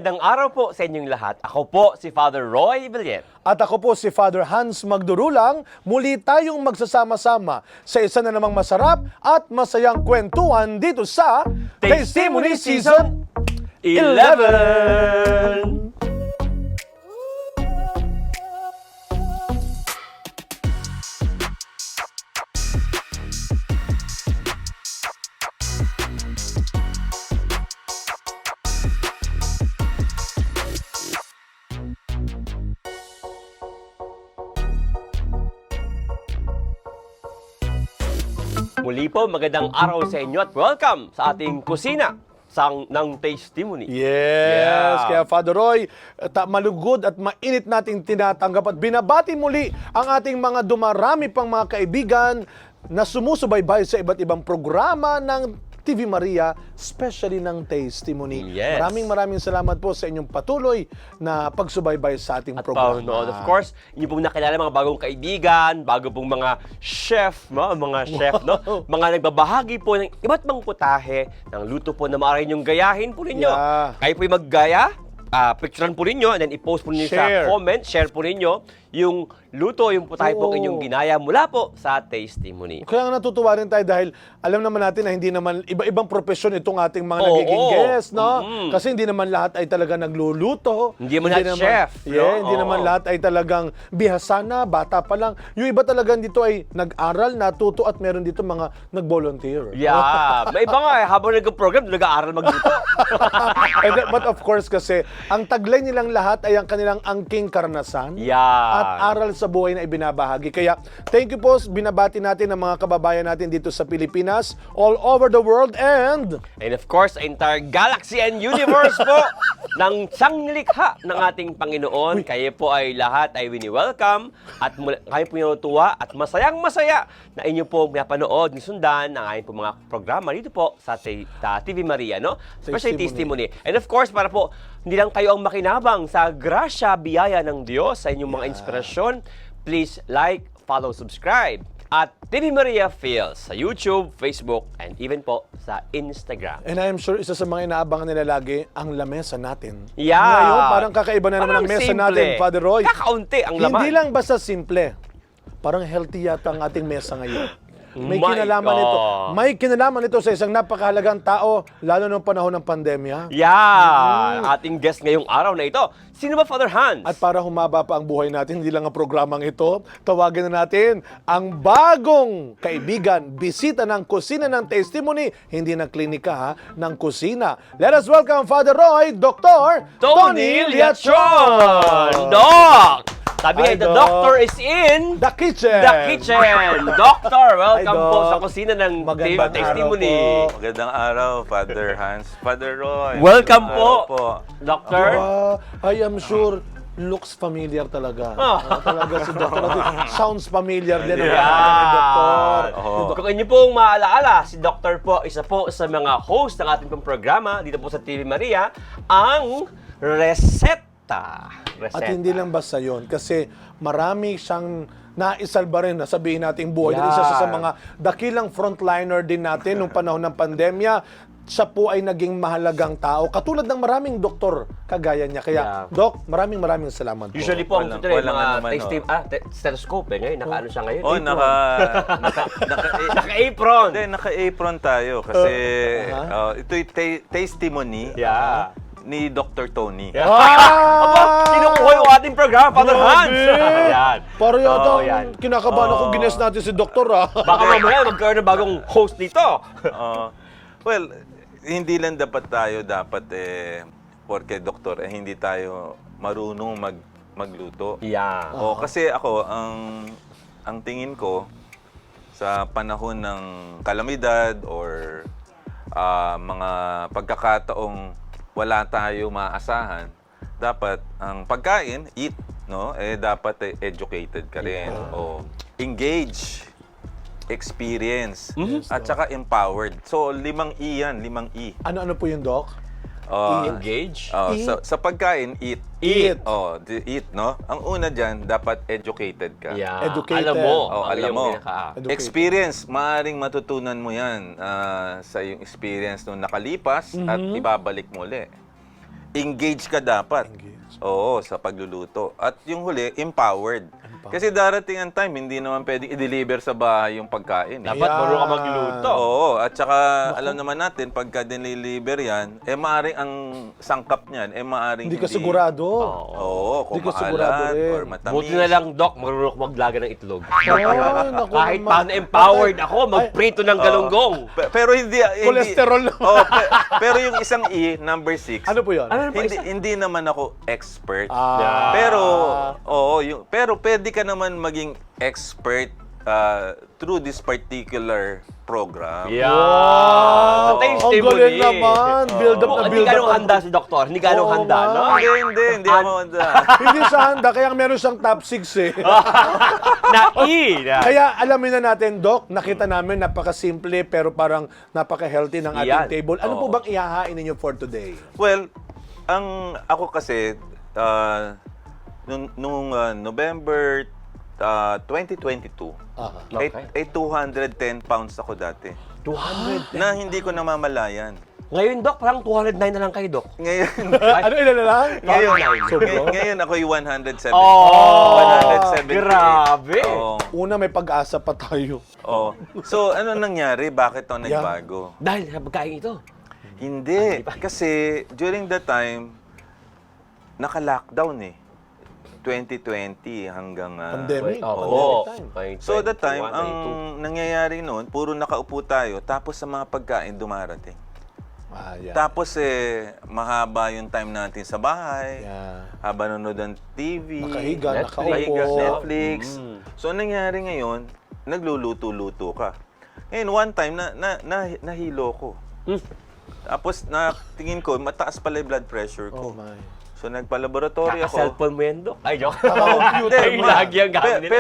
Magandang araw po sa inyong lahat. Ako po si Father Roy Villet. At ako po si Father Hans Magdurulang. Muli tayong magsasama-sama sa isa na namang masarap at masayang kwentuhan dito sa Testimony Season 11! Muli po, magandang araw sa inyo at welcome sa ating kusina ng Testimony. Yes! Kaya Father Roy, malugod at mainit nating tinatanggap at binabati muli ang ating mga dumarami pang mga kaibigan na sumusubaybay sa iba't ibang programa ng TV Maria, especially ng Testimony. Yes. Maraming salamat po sa inyong patuloy na pagsubaybay sa ating At programa. Paunood, of course, inyo pong nakilala mga bagong kaibigan, bago pong mga chef, no? Mga nagbabahagi po ng iba't mang putahe ng luto po na maaari niyong gayahin po ninyo. Yeah. Kayo po yung maggaya, picturean po ninyo, and then i-post po ninyo Share. sa comment, share po ninyo yung luto, yung putahe po Oo. inyong ginaya mula po sa Testimony. Kaya nga natutuwa rin tayo dahil alam naman natin na hindi naman iba-ibang profesyon itong ating mga Oo. nagiging guest, no? Mm-mm. Kasi hindi naman lahat ay talaga nagluluto. Hindi naman lahat chef, no? Yeah, hindi Oo. naman lahat ay talagang bihasana, bata pa lang. Yung iba talagang dito ay nag-aral, natuto at meron dito mga nag-volunteer. Yeah, may iba nga habang nag-program, nag-aaral magluto. But of course kasi, ang taglay nilang lahat ay ang kanilang angking karanasan. Yeah. At aral sa buhay na ibinabahagi. Kaya, thank you po, binabati natin ang mga kababayan natin dito sa Pilipinas, all over the world, and of course, entire galaxy and universe po ng sanglikha ng ating Panginoon. Kayo po ay lahat ay wini-welcome at kayo po natutuwa at masayang-masaya na inyo po napanood, nisundan ang ating po mga programa dito po sa TV Maria, no? Especially Testimony. And of course, para po hindi lang kayo ang makinabang sa grasya, biyaya ng Diyos sa inyong mga inspirasyon, please like, follow, subscribe at TV Maria Feels sa YouTube, Facebook, and even po sa Instagram. I am sure isa sa mga inaabangan nila lagi ang lamesa natin. Yeah. Ngayon, parang kakaiba na naman Parang ang mesa simple. natin, Father Roy. Kakaunti ang laman. Hindi lang basta simple. Parang healthy yata ang ating mesa ngayon. May My kinalaman God. ito. May kinalaman ito sa isang napakahalagang tao, lalo noong panahon ng pandemya. Yeah! Ating guest ngayong araw na ito. Sino ba, Father Hans? At para humaba pa ang buhay natin, hindi lang ang programang ito, tawagin na natin ang bagong kaibigan, bisita ng kusina ng Testimony, hindi ng klinika ha, ng kusina. Let us welcome Father Roy, Dr. Tony Liachon! Doc! Sabi nga, Hi, the Doc. doctor is in The kitchen! the kitchen. Doctor, welcome Hi, po Doc. sa kusina ng Magandang araw Testimony. po. Magandang araw, Father Hans. Father Roy. Welcome magandang po, araw Doctor. I am sure looks familiar talaga. Talaga si Dr. Sounds familiar din ang Yeah. pangalan ni Dr. Oo. Kung inyo pong maalaala, si Doctor po, isa po sa mga host ng ating pong programa dito po sa TV Maria, ang Reseta. At hindi lang basta yun, kasi marami siyang naisalba rin na sabihin nating buhay. Yeah. Isa sa mga dakilang frontliner din natin nung panahon ng pandemya. Siya po ay naging mahalagang tao. Katulad ng maraming doktor kagaya niya. Kaya, Yeah. Doc, maraming salamat po. Usually po, ang Walang- tutuloy, walang mga ano man, stethoscope ngayon. Naka-ano siya ngayon? Oh, Apron. Naka-apron. Hindi, naka-apron tayo kasi ito'y testimony Yeah. ni Dr. Tony. Yeah. Aba, kinukuha yung ating programa, Father Hans. Yan. Para yata Oh, yan. kinakabahan ako, gines natin si doktor ah. Baka mamaya magkaroon ng bagong host dito. Well, hindi lang dapat porke doktor, hindi tayo marunong magluto. Yeah. Kasi ako, ang tingin ko, sa panahon ng kalamidad or mga pagkakataong wala tayo maasahan, dapat ang pagkain, eat, no? Dapat educated ka rin. O engage, experience, at saka empowered. So, 5 E yan, 5 E. Ano po yung Doc? Engage. Sa pagkain, eat. Eat. Eat, no? Ang una dyan, dapat educated ka. Yeah. Educated. Alam mo. Alam yung mo. Educated. Experience, maaaring matutunan mo yan sa iyong experience nung nakalipas at ibabalik mo ulit. engage ka dapat. Oo, sa pagluluto. At yung huli, empowered. Kasi darating ang time, hindi naman pwedeng i-deliver sa bahay yung pagkain. Dapat marunong ka magluto. Oo, at saka alam naman natin, pagka diniliver yan, maaring ang sangkap niyan, maaring Hindi ka sigurado. Oo, Hindi kung ka sigurado maalat rin. or matamis. Buti na lang, Doc, marunong ako maglaga ng itlog. Ay, naku Kahit naman. paano empowered ako, magprito ng galunggong. Pero hindi... Cholesterol. Oh, pero yung isang number 6, Ano po yun? hindi naman ako expert. Ah. Pero pero pwede ka naman maging expert through this particular program. Yeah. Wow! Sa taste Ang mo galing ni. naman. Build up na Hindi build ganong up. handa si Doktor. Hindi ganong Oo handa, nga. no? Hindi ako Hindi sa handa, kaya meron siyang top 6 eh. Kaya alamin na natin, Doc, nakita namin napaka-simple pero parang napaka-healthy ng ating Yan. table. Ano po Oo. bang ihahain ninyo for today? Well, ako kasi nung November 2022, Aha. ay 210 pounds ako dati. 200. Na hindi ko namamalayan. Ngayon, Doc, parang 209 na lang kayo, Doc. Ngayon, Ano ilan na lang? ngayon ako'y 170. Oh, 178. grabe. Oo. Una, may pag-asa pa tayo. Oo. So, ano nangyari? Bakit ito nagbago? Dahil sa pagkain ito. Hindi. Kasi during that time, naka-lockdown eh. 2020 hanggang... Pandemic. Oo. Pandemic time. So, that time, ang nangyayari noon, puro nakaupo tayo, tapos sa mga pagkain dumarating. Yan. Tapos mahaba yung time natin sa bahay, Yan. habang nanonood ng TV, Nakahiga, Netflix. nakaupo. Netflix. So, ang nangyari ngayon, nagluluto-luto ka. Ngayon, one time, nahilo ko. Tapos, tingin ko, mataas pala yung blood pressure Oh ko. my. So, nagpa-laboratory ako. Kaka-cellphone mo yan, Doc. Ay, joke. Computer Ay, man. lagi ang gamit nila.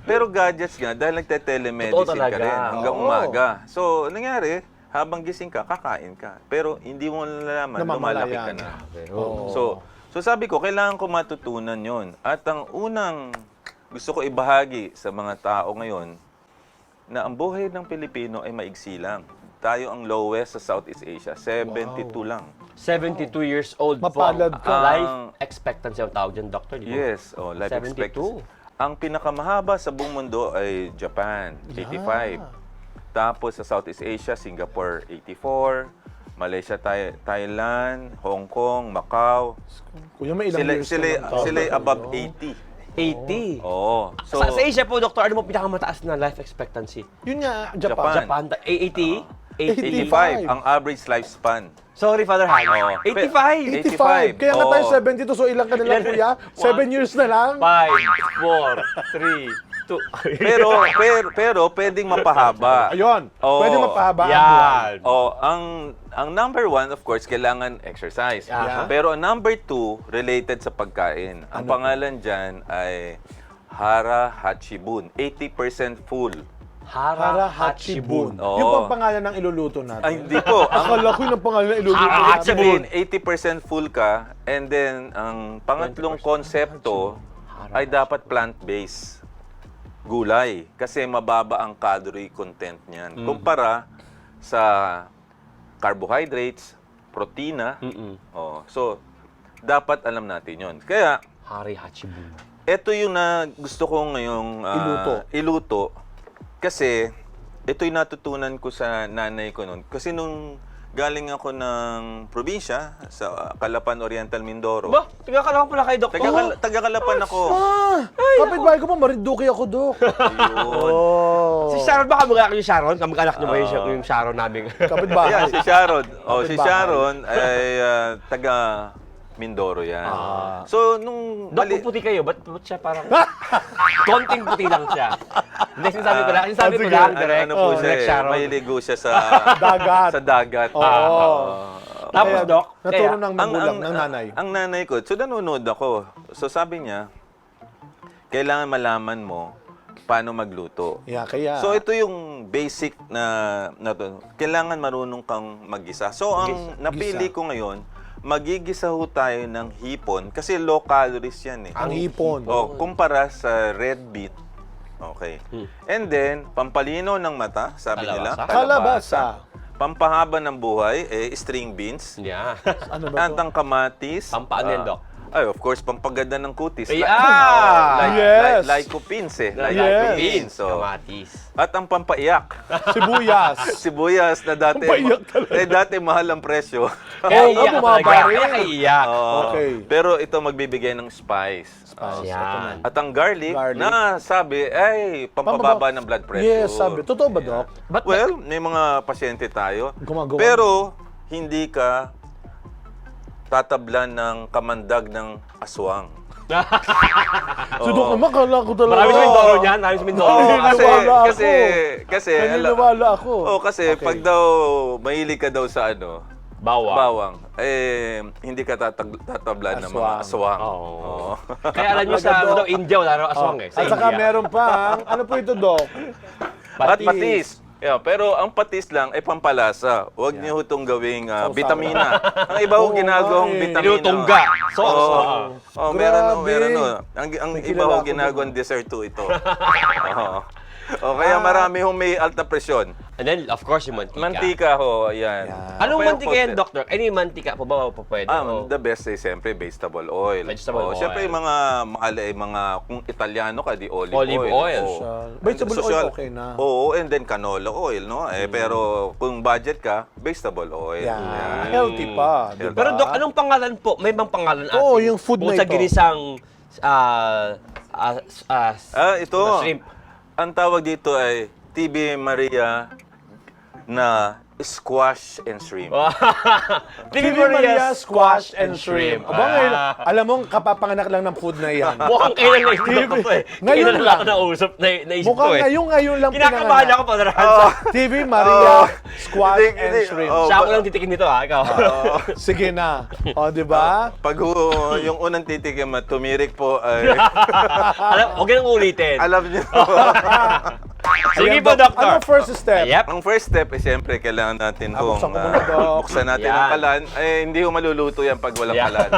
Pero gadgets nga, dahil Totoo nagte-telemedicine talaga. ka rin hanggang Oo. umaga. So, nangyari, habang gising ka, kakain ka. Pero hindi mo nalalaman, lumalaki ka Namamalayan. na. Oo. So sabi ko, kailangan ko matutunan yon. At ang unang gusto ko ibahagi sa mga tao ngayon, na ang buhay ng Pilipino ay maigsi lang. Tayo ang lowest sa Southeast Asia, 72 lang. 72 years old Mapalad po. ka. Life expectancy ang tawag dyan, Doctor. Di ba? Yes, life 72. expectancy. Ang pinakamahaba sa buong mundo ay Japan, 85. Tapos sa Southeast Asia, Singapore, 84. Malaysia, Thailand, Hong Kong, Macau. Kuya, may ilang years Sila above 80. 80. Oo. So, Sa Asia po, Doctor, ano mo pinakamataas na life expectancy? Yun nga, Japan. Japan. 80? 85 ang average lifespan. Sorry, Father Han. Oo. 85! 85. Kaya nga tayo Oo. 72, so ilang ka na lang, kuya? 7 years na lang? 5, 4, 3, 2. Pero pwedeng mapahaba. Ayun. Oo. Pwede mapahaba ang buhay. Yan. Ang number 1, of course, kailangan exercise. Yeah. Pero ang number 2, related sa pagkain. Ang pangalan dyan ay Hara Hachibun. 80% full. Hara Hachibun. Oo. Yung pang pangalan ng iluluto natin. Ay, hindi po. Akala ko yung pangalan ng iluluto Hara natin. Hachibun. Sabihin, 80% full ka. And then, ang pangatlong konsepto ay dapat plant-based. Gulay. Kasi mababa ang calorie content niyan. Kumpara sa carbohydrates, protina. So, dapat alam natin yon. Kaya, Hari Hachibun. ito yung gusto ko ngayong iluto. Kasi, ito yung natutunan ko sa nanay ko noon. Kasi nung galing ako ng probinsya, sa Calapan, Oriental, Mindoro. Ba, tiga ka lang pala kay Doctor. Taga-Calapan ako. Kapit-bahay ko pa, Marinduque ako, Dok. Yun. Si Sharon ba kamag-anak yung Sharon? Kamag-anak niyo ba yung Sharon namin? Kapit-bahay. Yeah, si Sharon. Si Kapitbahay. Sharon ay taga Mindoro yan. So, nung... Dok, kung puti kayo, ba't siya parang... Konting puti lang siya. Hindi, sinasabi ko lang. Sinasabi ko lang, direct. Ano po siya Direct Sharon. Mailigo siya sa... Dagat. Sa dagat. Oo. Tapos, Kaya, Doc, naturo kaya, ng magulang, ng nanay. Ang nanay ko, so nanonood ako. So sabi niya, kailangan malaman mo paano magluto. Yeah, kaya... So ito yung basic na to. Kailangan marunong kang mag-isa. So ang napili ko ngayon, magigisa ho tayo ng hipon kasi low calories yan eh. ang hipon. Kumpara sa red beet. Okay. And then, pampalino ng mata, sabi nila. Kalabasa. pampahaba ng buhay, string beans. Yeah. Ano ba At to? ang kamatis. Pampaano yan, Doc? Ay, of course, pampaganda ng kutis. Yeah! Yes. Lycopene eh. Yes. Lycopene. So, Kamatis. at ang pampaiyak. Sibuyas. Sibuyas na dati, Pampaiyak talaga. dati mahal ang presyo. Kaya Oo, iyak bumaba talaga. rin. Kaya iyak. Oo. Okay. Pero ito magbibigay ng spice. Yan. At ang garlic, Garlic. na sabi, ay, pampababa ng blood pressure. Yes, sabi. Totoo ba, Doc? But, Well, may mga pasyente tayo. Gumagawa. Pero, hindi ka tatablan ng kamandag ng aswang. So, Doc, naman, kala ko talaga. marami sa Mindoro niyan. Marami sa Mindoro. Oo, Naniniwala ako. kasi, Naniniwala ako. kasi Okay. pag daw, mahilig ka daw sa Bawang. bawang, hindi ka tatablan ng mga aswang. Oo. Oo. Kaya alam niyo sa Doc. India, wala raw aswang eh. Sa At saka India. meron pa, ano po ito, Doc? At patis. Yeah, pero ang patis lang ay pampalasa. Huwag niyo itong gawing bitamina. Ang iba ho Oo, ginagawang eh. bitamina. Tinutungga. Sauce. Oo. Oh, meron Grabe. Ang May iba kilala ho ako ginagawang dessert to ito. Oo. Kaya marami hong may alta presyon. And then, of course, yung mantika. Mantika ho, yan. Anong Pero mantika yan, Doctor? Any mantika po ba pa pwede? O- The best ay siyempre vegetable oil. Vegetable oil. Siyempre yung mga mahal ay mga kung Italiano ka di olive, Olive oil. Oo. Vegetable oil, Social- okay na. Oo, and then canola oil, no? Pero kung budget ka, vegetable oil. Yan. Yan. Healthy pa, di ba? Pero Doc, anong pangalan po? May bang pangalan Oo, atin? yung food Bukod na sa ito. ginisang Ito, na shrimp. ang tawag dito ay TB Maria na squash and shrimp. TV Chili Maria, squash, and shrimp. Aba, ngayon, alam mo, kapapanganak lang ng food na yan. Mukhang kailan na isip ko to eh. Ngayon Kailan lang. ako nausap na naisip ko Mukhang eh. ngayon lang Kinakabahan ako pa na TV Maria, squash, Hindi, and hindi. shrimp. Oh. Siya ako lang titikin nito ha, ikaw. Sige na. O, di ba? Pag yung unang titikim at tumirik po ay Alam, huwag nang ulitin. alam niyo. Sige Ayan, po, Doc. Doctor. Ano first step? Yep. Ang first step ay siyempre kailangan natin buksan ko muna, Doc. buksan natin Yan. ang kalan. Hindi ho maluluto yan pag walang Yan. kalan.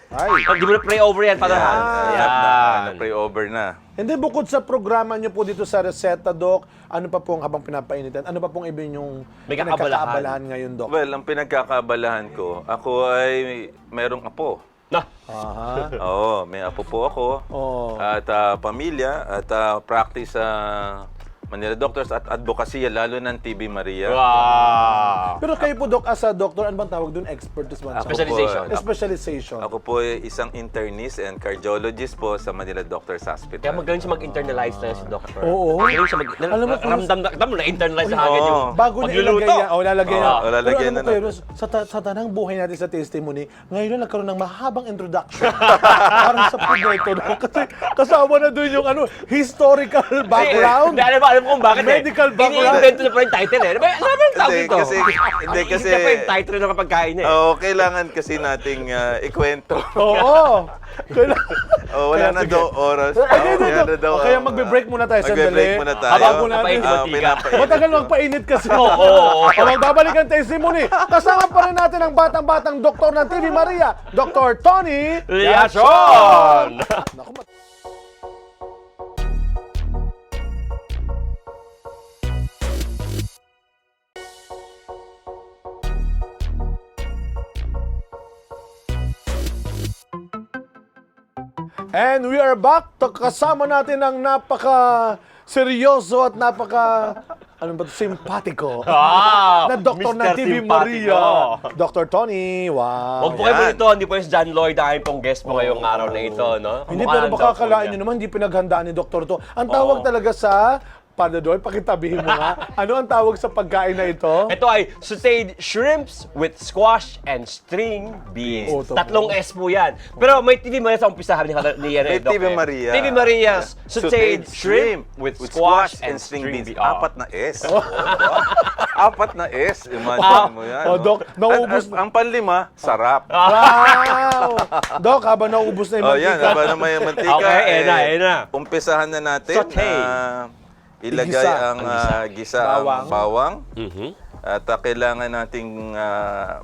Ay. Pag di mo na pray over yan, Father Hans. Yan. Pray over na. Hindi, bukod sa programa nyo po dito sa Reseta, Doc, ano pa pong habang pinapainitan? Ano pa pong iba yung May kakabalahan. pinagkakaabalahan ngayon, Doc? Well, ang pinagkakabalahan ko, ako ay merong apo. Na, Aha. Oo, may apo po ako. Oh. At pamilya at practice sa Manila Doctors at advokasya, lalo ng TB Maria. wow. Pero kayo po, Doc, as a doctor, ano bang tawag doon? Expertise man? Ako Specialization. po, Specialization. Ako po ay isang internist and cardiologist po sa Manila Doctors Hospital. Kaya magaling siya mag-internalize na si Doctor. Oo. Magaling siya Alam mo, ramdam na internalize na agad yung Bago niya ilagay yan, lalagay yan. Oo, lalagyan Pero alam mo, na Pero sa tanang buhay natin sa testimony, ngayon lang nagkaroon ng mahabang introduction. Parang sa food na ito. No? Kasi kasama na doon yung historical background. Hindi, alam mo kung bakit Medical background. Ini-invento na pa yung title eh. Ano ba yung tawag Hindi, dito? hindi, kasi- Hindi pa yung title ng pagkain eh. Oo, kailangan kasi nating ikwento. Oo. Wala na sige. daw oras. Hindi. Kaya magbe-break muna tayo sandali. Magbe-break muna tayo. Habang muna natin. Papainit mantika. Pinapainit. Matagal magpainit kasi. Oo. Magbabalik ang testimony. Kasama pa rin natin ang batang-batang doktor ng TV Maria, Dr. Tony Liason! Naku, And we are back. Kasama natin ang napaka-seryoso at ano ba, simpatiko na doktor ng Mr. TV Simpatico. Maria. Dr. Tony, wow. Huwag po kayo Yan. ito, hindi po yung si John Lloyd, aking pong guest po ngayong araw na ito, no? Hindi, Kamukha pero ng baka Doc akalain niya. nyo naman, hindi pinaghandaan ni Doktor to. Ang tawag talaga sa Panadoy, pakitabihin mo nga. Ano ang tawag sa pagkain na ito? Ito ay sauteed shrimps with squash and string beans. Oh, ito Tatlong S po yan. Pero may TV Maria sa umpisahan ni May Doc, TV eh. Maria. TV Maria's sauteed shrimp with squash and string beans. Oh. Apat na S. Apat na S. Imagine mo yan. Oh, Doc, naubos Ang panlima, sarap. Wow! Dok, habang naubos na yung Oh, yan. mantika. Aba na may mantika. Okay, ayan na. Umpisahan na natin. Saute. Ilagay Igisa. ang gisa ang bawang. Mhm. At kailangan nating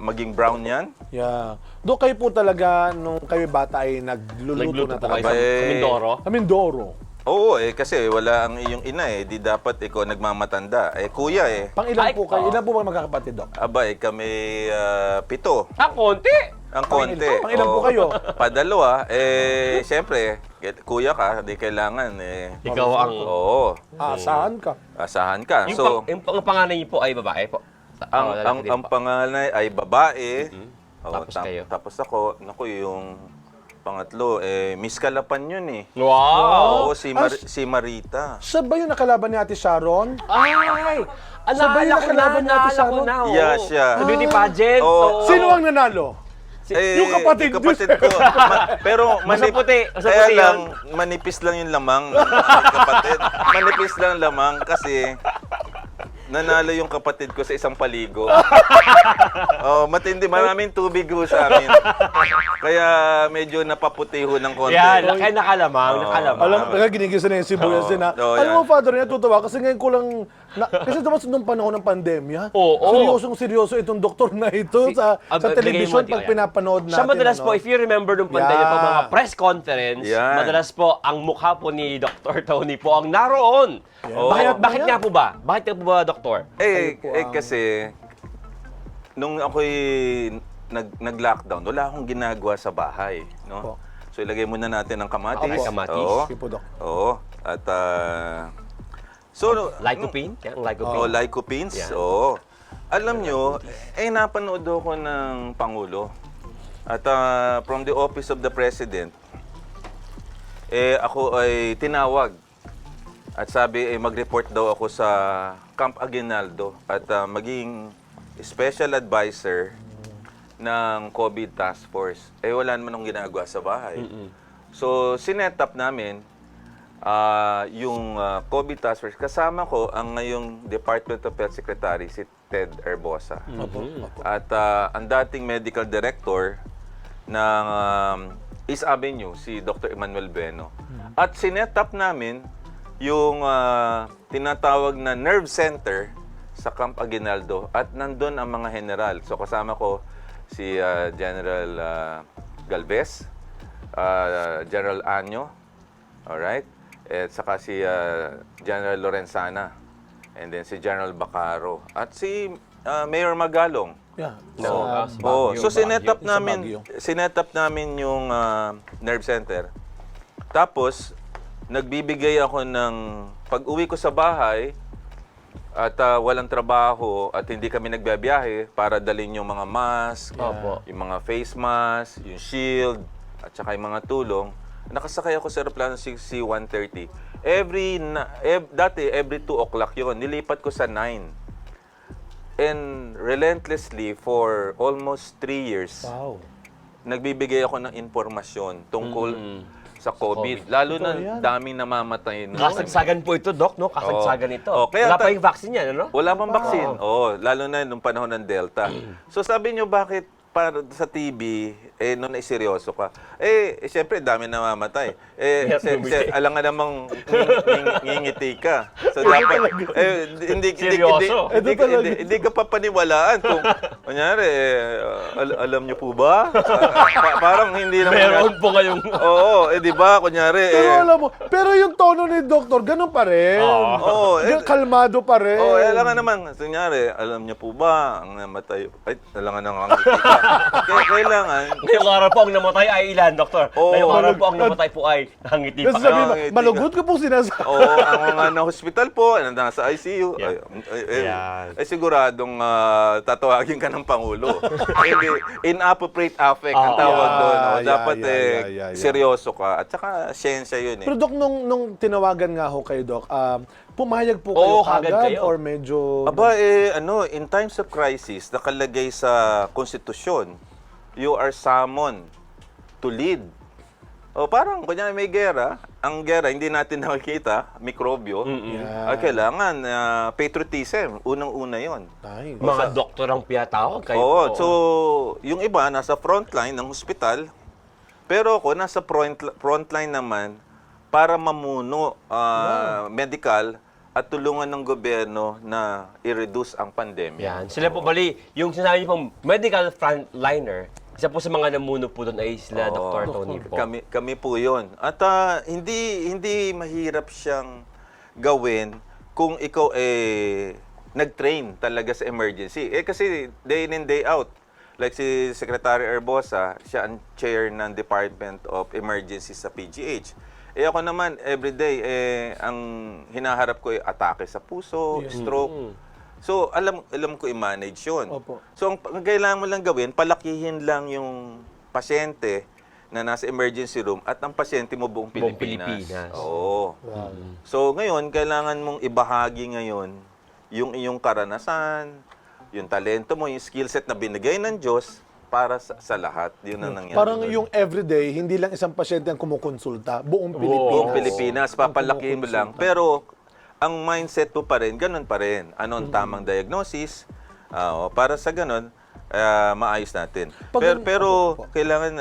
maging brown yan. Yeah. Dok, kayo po talaga, nung kayo bata ay nagluluto Nagluto na po kayo talaga. sa Mindoro. Sa Mindoro. Oo, kasi wala ang iyong ina di dapat ikaw nagmamatanda. Kuya Pang-ilan Ay, po kayo? oo. Ilan po ba magkakapatid, Doc? Aba, kami 7. Konti. Ang konti. Pang-ilan po kayo? Padalawa, siyempre, kuya ka, di kailangan Ikaw ang... Oo, Asahan ka. asahan ka. Yung, So, yung panganay niyo po ay babae po? ang panganay ay babae. Oo, Tapos kayo? Tapos ako, yung pangatlo, Miss Kalapan yun Wow! Oo, si Marita. Siya ba yung nakalaban ni Ate Sharon? Ay! Sabay Naalala ko na, nakalaban natin sa naalala ko na. oo. Yeah, siya. Sa beauty pageant. Oo. oo. Sino ang nanalo? Yung kapatid Yung kapatid ko. Pero Basta puti, basta kaya puti lang, yun. manipis lang yung lamang ng aking kapatid. Manipis lang lamang kasi nanalo yung kapatid ko sa isang paligo. Matindi. Maraming tubig ho sa amin. Kaya medyo napaputi ho ng konti. Yan, kaya nakalamang. Alam, kaya ginigisa na yung sibuyas din ha. Oo, Alam mo, yan. Father, natutuwa kasi ngayon ko lang, kasi dapat nung panahon ng pandemya, Oo. seryoso itong doktor na ito sa bigay television mo, pag yan. pinapanood natin. Siya madalas po, if you remember nung pandemya Yeah. po, mga press conference, Yan. madalas po, ang mukha po ni Dr. Tony po ang naroon. Oo. Bakit nga po ba? Bakit nga po ba, Doktor? Kasi nung ako'y nag-lockdown, wala akong ginagawa sa bahay, no? Opo. So ilagay muna natin ang kamatis. Ay, kamatis. Oo. Sige po, Doc. Oo. At Lycopene? Yan, lycopene. Oh, lycopene. Yan. Oo. Alam nyo, napanood ako ng Pangulo. At from the Office of the President, ako ay tinawag. At sabi, mag-report daw ako sa Camp Aguinaldo at maging special advisor ng COVID Task Force. Wala naman akong ginagawa sa bahay. So, sinet up namin yung COVID Task Force. Kasama ko ang ngayong Department of Health Secretary, si Ted Herbosa. At ang dating medical director ng East Avenue, si Dr. Emmanuel Bueno. At sinet up namin yung tinatawag na nerve center sa Camp Aguinaldo at nandun ang mga general. So kasama ko si General Galvez, General Anyo, alright? At saka si General Lorenzana, and then si General Bacaro, at si Mayor Magalong. Yeah. No, Sa- Baguio, So sinet up Sa namin, Baguio. yung nerve center. Tapos nagbibigay ako ng pag-uwi ko sa bahay at walang trabaho at hindi kami nagbibiyahe para dalhin yung mga mask, Opo. yung mga face mask, yung shield, at saka yung mga tulong. Nakasakay ako sa aeroplano C-130. Dati, every 2 o'clock yun. Nilipat ko sa 9. And relentlessly, for almost 3 years, Wow. nagbibigay ako ng impormasyon tungkol sa COVID. Lalo na daming namamatay. noon. Kasagsagan po ito, Doc, no? Kasagsagan ito. Kaya Wala pa yung vaccine yan, ano? Wala pang vaccine. Oo, lalo na nung panahon ng Delta. So sabi nyo, bakit para sa TV, noon ay seryoso ka? Siyempre, dami namamatay. Alam nga namang ngingiti ka. So dapat, Seryoso. hindi ka papaniwalaan kung, kunyari, alam nyo po ba? Parang hindi naman. Meron po kayong... Oo, di ba? Kunyari, Pero alam mo, pero yung tono ni Doktor, ganun pa rin. Oo, Kalmado pa rin. alam nga naman, kunyari, alam niyo po ba, ang namatay, alam nga nang ka. Kailangan, Ngayong araw po ang namatay ay ilan, Doktor? Oo. Ngayong araw po ang namatay po ay nangangiti pa Kasi sabi kayo. mo, ngiti ka. malugod ko pong sinasabi. ang mga na hospital po, nasa ICU, Yan. siguradong tatawagin ka ng Pangulo. Hindi, inappropriate affect ang tawag doon. Dapat seryoso ka. At saka, siyensya yun Pero Dok, nung tinawagan nga ho kayo, Dok, pumayag po kayo Oo, kagad agad kayo. or medyo... Aba, in times of crisis, nakalagay sa konstitusyon, you are summoned to lead. Parang, kunyari may gera, ang gera hindi natin nakikita, mikrobyo, kailangan patriotism, unang-una yon. Nice. Mga doktor ang pinatawag kayo. Oo, so yung iba nasa frontline ng hospital, pero ako nasa frontline naman para mamuno medical at tulungan ng gobyerno na i-reduce ang pandemya. Yan. Sila po bali, yung sinabi niyo pong medical frontliner, Isa po sa mga namuno po doon ay sila Oo. Dr. Tony po. Kami po 'yon. At hindi mahirap siyang gawin kung ikaw nag-train talaga sa emergency. Kasi day in and day out. Like si Secretary Erbosa, siya ang chair ng Department of Emergency sa PGH. Ako naman, everyday, ang hinaharap ko ay atake sa puso, stroke. So, alam ko i-manage yun. Opo. So, ang kailangan mo lang gawin, palakihin lang yung pasyente na nasa emergency room at ang pasyente mo buong Buong Pilipinas. Pilipinas. Oo. So, ngayon, kailangan mong ibahagi ngayon yung iyong karanasan, yung talento mo, yung skill set na binigay ng Diyos para sa lahat. Yun ang nangyari. Parang doon. yung everyday, hindi lang isang pasyente ang kumukonsulta, buong Pilipinas. Buong Pilipinas, papalakihin mo lang. Pero, ang mindset mo pa rin, ganun pa rin. Ano ang tamang diagnosis? Para sa ganun, maayos natin. Pero kailangan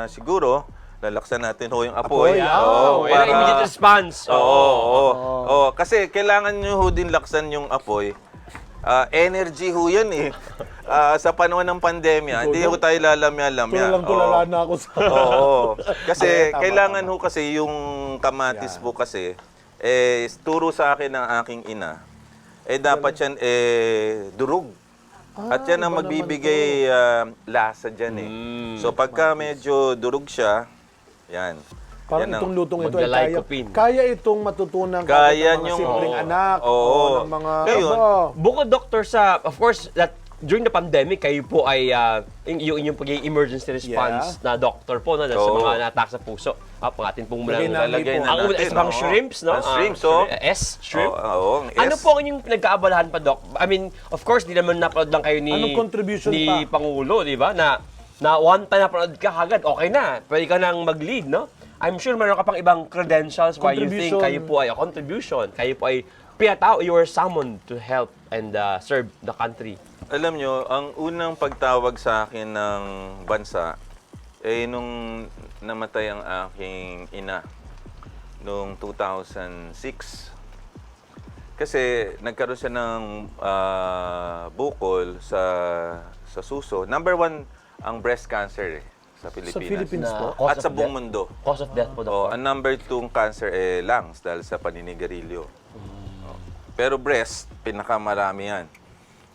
siguro, lalaksan natin yung apoy. Oh, immediate response. Oo. Kasi kailangan nyo ho din laksan yung apoy. Energy ho yan eh. Sa panahon ng pandemya, hindi ho tayo lalamya-lamya. Tulala na ako sa... Oo. Kasi Tama, kailangan ho kasi yung kamatis po kasi, turo sa akin ng aking ina, dapat yan durog. At yan ang magbibigay lasa dyan eh. So pagka medyo durog siya, yan. Parang Yan ang- itong lutong ito ay Magla-lycopene. kaya itong matutunan Kaya ng mga niyong- simpleng Oo. anak Oo. o ng mga... Ngayon, Bukod, Doctor, sa, of course, that during the pandemic, kayo po ay yung inyong pag-emergency response na doctor po sa Oo. mga na-attack sa puso. Pangatin pong muna. Lagay namin Lalagay po. na Ang una natin, is bang oo. shrimps, no? Ang shrimps, oh. Shrimp. Oo, ang Ano S. po ang inyong pinagkaabalahan pa, Doc? I mean, of course, di naman napanood lang kayo ni Anong contribution ni pa? Pangulo, di ba? Na one time napanood ka kagad, okay na. Pwede ka nang mag-lead, no? I'm sure meron ka pang ibang credentials why you think Contribution. kayo po ay a contribution. Kayo po ay pinatao, you were summoned to help and serve the country. Alam nyo, ang unang pagtawag sa akin ng bansa, nung namatay ang aking ina, noong 2006. Kasi nagkaroon siya ng bukol sa suso. Number 1 ang breast cancer sa Pilipinas. Sa Philippines Na- po? Cause At of sa buong death. mundo. Cause of death po, Doctor. Ang number 2 cancer lungs dahil sa paninigarilyo. Pero breast, pinakamarami yan.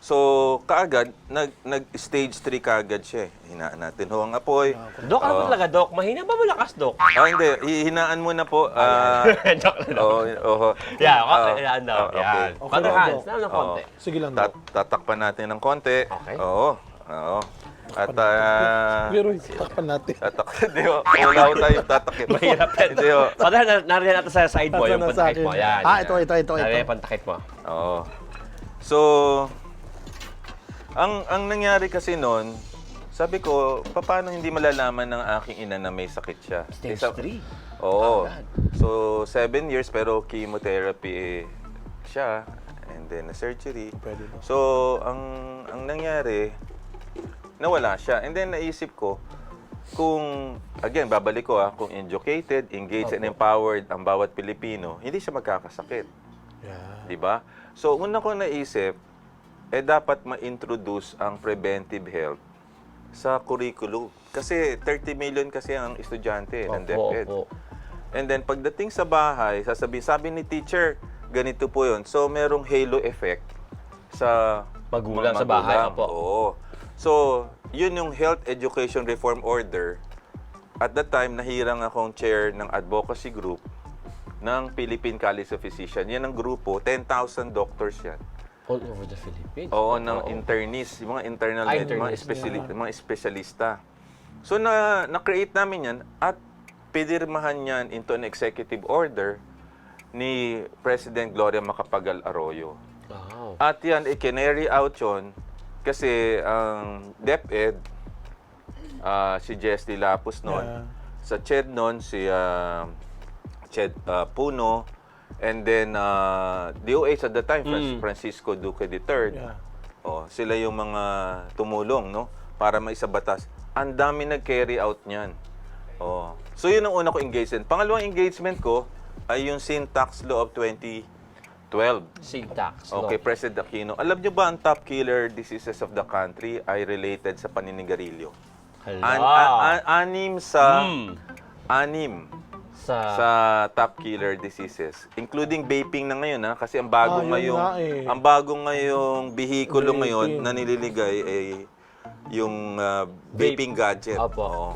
So, kaagad, nag-stage 3 kaagad siya. Hinaan natin ho ang apoy. Doc, ano ba talaga, Doc? Mahina ba malakas, Doc? Hindi. Hinaan mo na po. Doc, Oo. yeah, okay, yan daw. Okay. Yan. Okay Father lang, Hans, Doc. na ng konti. Sige lang, Doc. Tatakpan natin ng konti. Okay. Oo. At Pero takpan natin. hindi ho. Wala ho tayo tatakip. Mahirap yan. Hindi ho. Father Hans, nariyan natin sa side mo, yung Nasa pantakit akin. mo. Yan. Ito. Nariyan yung pantakit mo. Oo. So, ang nangyari kasi noon, sabi ko, paano hindi malalaman ng aking ina na may sakit siya? Stage 3. Oo. Agad. So, 7 years pero chemotherapy siya and then a surgery. Pwede ba? So, ang nangyari, nawala siya. And then naisip ko, kung, again, babalik ko kung educated, engaged, and empowered ang bawat Pilipino, hindi siya magkakasakit. Yeah. Di ba? So, una ko naisip, dapat ma-introduce ang preventive health sa curriculum. Kasi 30 million kasi ang estudyante ng DepEd. Opo. And then, pagdating sa bahay, sabi ni teacher, ganito po yun. So, merong halo effect sa Magulang mga sa bahay, magulang. opo. Oo. So, yun yung Health Education Reform Order. At that time, nahirang akong chair ng advocacy group ng Philippine College of Physicians. Yan ang grupo, 10,000 doctors yan. All over the Philippines. Oo, ng internists, yung mga internal, mga, internists. mga espesyalista. So, na-create namin yan at pinirmahan yan into an executive order ni President Gloria Macapagal Arroyo. Wow. At yan, i-carry out yun kasi ang DepEd, si Jess de Lapus noon, Yeah. sa CHED noon, si CHED Puno, and then DOH at the time, Francisco Duque III. Yeah. Sila yung mga tumulong, no? Para maisabatas. Ang dami nag-carry out niyan. So yun ang una ko engagement. Pangalawang engagement ko ay yung Syntax Law of 2012. Syntax. Okay, President Aquino. Alam niyo ba ang top killer diseases of the country ay related sa paninigarilyo? Hala. Anim sa Hmm. anim Sa sa top killer diseases, including vaping na ngayon kasi ang bago Yun ngayong nga eh. ang bago ngayong bihikulo Vaping. ngayon na nililigay ay yung vaping gadget. Opo. Oo.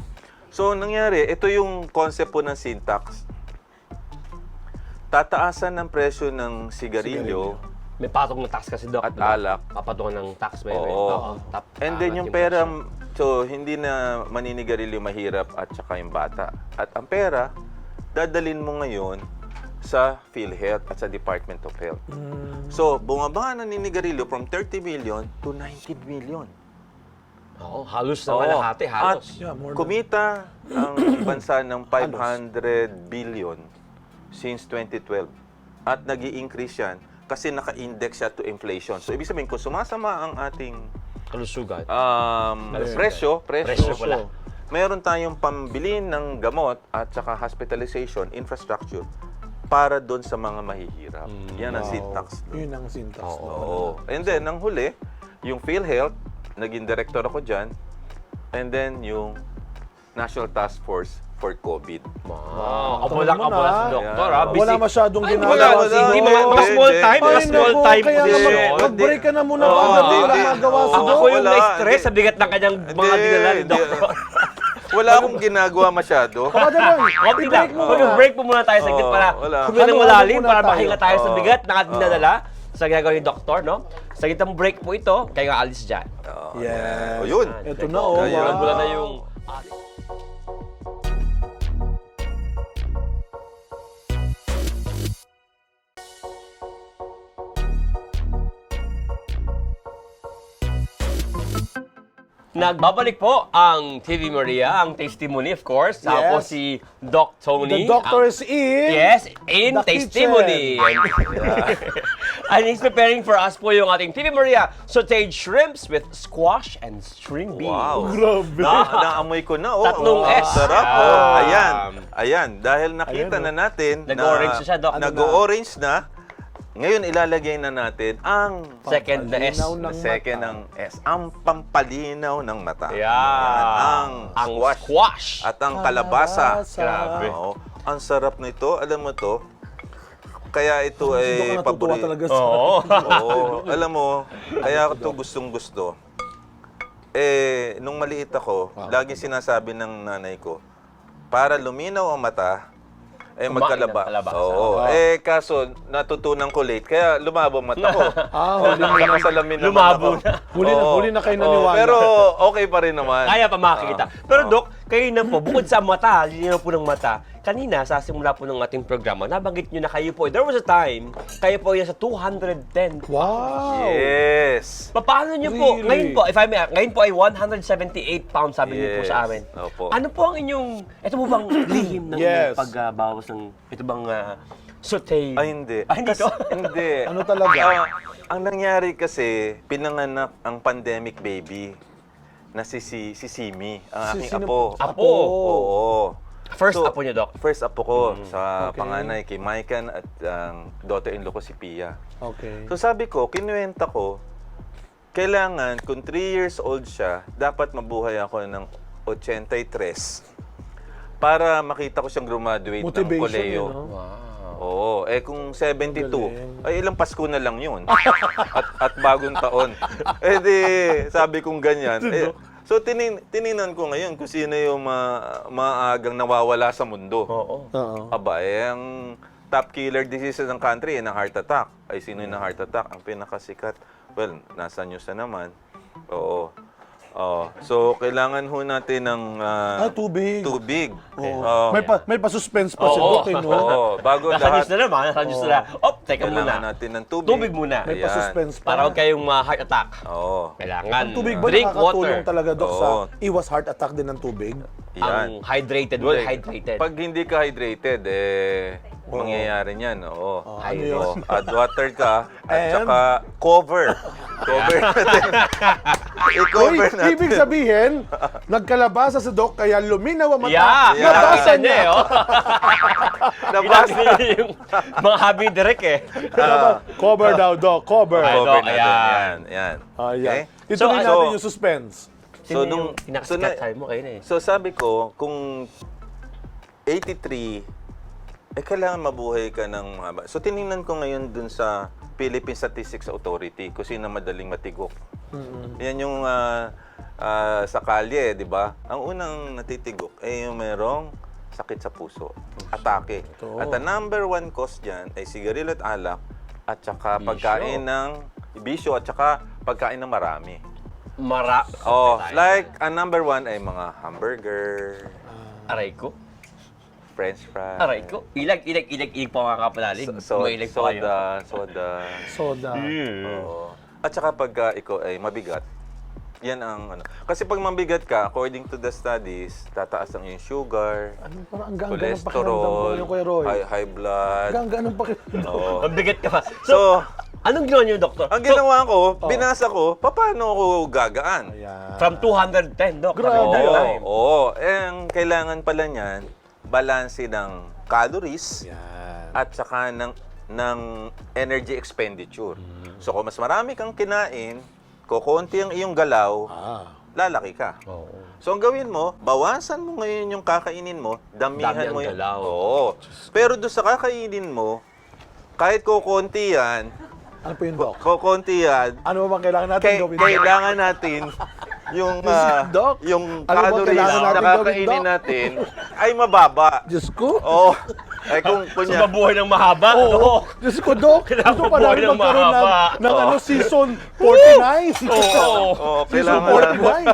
So nangyari, ito yung concept po ng syntax. Tataasan ng presyo ng sigarilyo may patong na tax kasi, Doc. at diba? alak. Papatungan ng tax ba yun? Oo. And then yung ating pera, presyo. so hindi na maninigarilyo mahirap at saka yung bata. At ang pera, dadalin mo ngayon sa PhilHealth at sa Department of Health. So, bumaba na naninigarilyo from 30 million to 90 million. Oo, halos na Oo. malahati, halos. Yeah, more than- Kumita ang bansa ng 500 billion since 2012. At nag increase yan kasi naka-index siya to inflation. So, ibig sabihin, kung sumasama ang ating Kalusugan. presyo, Presyo pala. meron tayong pambili ng gamot at saka hospitalization infrastructure para doon sa mga mahihirap. Yan ang syntax. Yun ang syntax. Oo. And then, ang huli, yung PhilHealth, naging director ako dyan. And then, yung National Task Force for COVID. Wow. Tama Abulang mo abulang na. si Doktor, Yeah. ha? Busy. Wala masyadong Ay, ginagawa. wala. si Hindi, Doc. mga small time. Mga Ay, small naku, time kaya position. naman, mag-break ka na muna. Oo, Wala hindi, wala hindi. magawa si Oo, Doc. Ako yung wala. na-stress sa bigat ng kanyang mga dinala ni Hindi, Doktor. Wala akong ginagawa masyado. Kapatid Roy, Okay lang. i-break mo muna. Mag-break po muna tayo saglit Oo, para wala. huminga ng Ano, malalim ano muna para tayo? mahinga tayo sa Oo. bigat ng ating dinadala sa ginagawa ni Doktor, no? Saglit ang break po ito, kayo nga alis dyan. Yes. O yun. Ito na, oh. Ayun. Wow. Wala na yung... Nagbabalik po ang TV Maria, ang Testimony, of course. Ako po Yes. si Doc Tony. The doctor is in. Yes, in the Testimony. And he's preparing for us po yung ating TV Maria sauteed shrimps with squash and string beans. Wow. Grabe. Naamoy ko na. Oh. Tatlong Ang S. sarap. Yeah. Oh. Ayan. Ayan. Dahil nakita Ayan, na natin Nag-orange na siya, Doc. Nag-orange na. Ngayon, ilalagay na natin ang Second na S. Pampalinaw ng second mata. ng S. Ang pampalinaw ng mata. Yan. Ang squash. At ang kalabasa. Grabe. Oo. Ang sarap nito. Alam mo to, kaya ito Si Doc ay ang natutuwa paborito. talaga sa... Oo. Oo. Alam mo, kaya ito gustong-gusto. Nung maliit ako, laging sinasabi ng nanay ko, para luminaw ang mata, Kumain magkalaba. ng kalabasa. Oo. Kaso, natutunan ko late, kaya lumabo ang mata ko. Huli mo na. Nakasalamin naman Lumabo ako. na. Oo. Huli na kayo Oo, naniwala. pero okay pa rin naman. Kaya pa makikita. Pero Doc, kayo na po, bukod sa mata, linaw po ng mata, kanina, sa simula po ng ating programa, nabanggit nyo na kayo po, there was a time, kayo po yan sa 210. Wow. Yes. Paano nyo po, Really? ngayon po, if I may, ngayon po ay 178 pounds, sabi niyo po sa amin. Opo. Ano po ang inyong, ito po bang lihim ng Yes. pagbawas ng, ito bang saute? Ay, hindi. Ay, hindi to? Hindi. Ano talaga? Ang nangyari kasi, pinanganak ang pandemic baby na si Simi, ang aking Sino- apo. Apo? Oo. First So, apo niyo, Doc? First apo ko sa Okay. panganay kay Maikan at ang daughter-in-law ko si Pia. Okay. So sabi ko, kinuwenta ko, kailangan kung 3 years old siya, dapat mabuhay ako ng 83 para makita ko siyang graduate ng Motivation koleyo. yun, no? Oo, kung 72, Galing. ay ilang Pasko na lang yun. at bagong taon. Di, sabi kong ganyan. So, tininan ko ngayon kung sino yung maagang nawawala sa mundo. Oo. Oo. Aba, ang top killer diseases ng country, ng heart attack. Ay, sino yung heart attack? Ang pinakasikat. Well, nasa news na naman. Oo. So, kailangan ho natin ng Tubig. tubig. Oo. Oo. May pa-suspense pa si Oo. Doc, no? Oo, bago Nasa lahat, news na naman, nasa news na. Teka kailangan muna. natin ng tubig. Tubig muna. May Ayan. pa-suspense pa. Para huwag kayong heart attack. Oo. Kailangan Ang tubig ba drink nakakatulong water. talaga, Doc, sa Oo. iwas heart attack din ng tubig? Yan. Ang hydrated, well hydrated. Pag hindi ka hydrated, mangyayari niyan. Oo. ano yun? Oo. Add water ka, at And? saka cover. Cover natin. I-cover Uy, natin. ibig sabihin, nagkalabasa si Doc kaya luminaw ang mata. Yeah! Nabasa Nakita niya. eh, oh. Nabasa. Ginagawa niya yung mga habi direct eh. Cover daw, Doc. Cover. Ay, Cover Doc, natin. ayan. Yan. Ayan. Okay? Ituloy So, natin yung suspense. So, Sino yung pinakasikat sabi mo kayo na eh? So sabi ko, kung 83, kailangan mabuhay ka ng mahaba. So tiningnan ko ngayon dun sa Philippine Statistics Authority kung sino madaling matigok. Yan yung sa kalye, di ba? Ang unang natitigok ay yung merong sakit sa puso, atake. Ito. At ang number one cause dyan ay sigarilyo at alak at saka pagkain ng bisyo at saka pagkain ng marami. Oh, like ang number one ay mga hamburger, Aray ko. french fries, Aray ko. Ilag po mga kapalalig. Mailag po kayo. Soda. Oo. At saka pag ikaw ay mabigat, yan ang ano. Kasi pag mabigat ka, according to the studies, tataas ang iyong sugar, Ano, parang ang ganda ng pakiramdam ko cholesterol, yung Kuya Roy. high blood. Ang ganda ng pakiramdam. Oo. Mabigat ka pa. So, Anong ginawa niyo, Doktor? ang ginawa ko, binasa ko, paano ako gagaan? Ayan. From 210, Dok. Grabe. Oo. Ang kailangan pala niyan, balanse ng calories Yan. at saka ng energy expenditure. So kung mas marami kang kinain, kukunti ang iyong galaw, lalaki ka. Oo. So ang gawin mo, bawasan mo ngayon yung kakainin mo, damihan Dami ang mo yung galaw. Oo. Pero doon sa kakainin mo, kahit kukunti yan, Ano po yun, Doc? kukunti yan, Ano ba bang kailangan natin gawin? kailangan natin yung Doc, yung ano ba calories kailangan na natin gawin, kakainin Doc? natin ay mababa. Diyos ko. Oo. Ay kung So, kunya, mabuhay ng mahaba, Oo. Dok. Diyos ko, Doc. Kailangan Gusto pa buhay namin ng magkaroon mahaba. ng ano, season 49. Oo. oh, Season kailangan 49.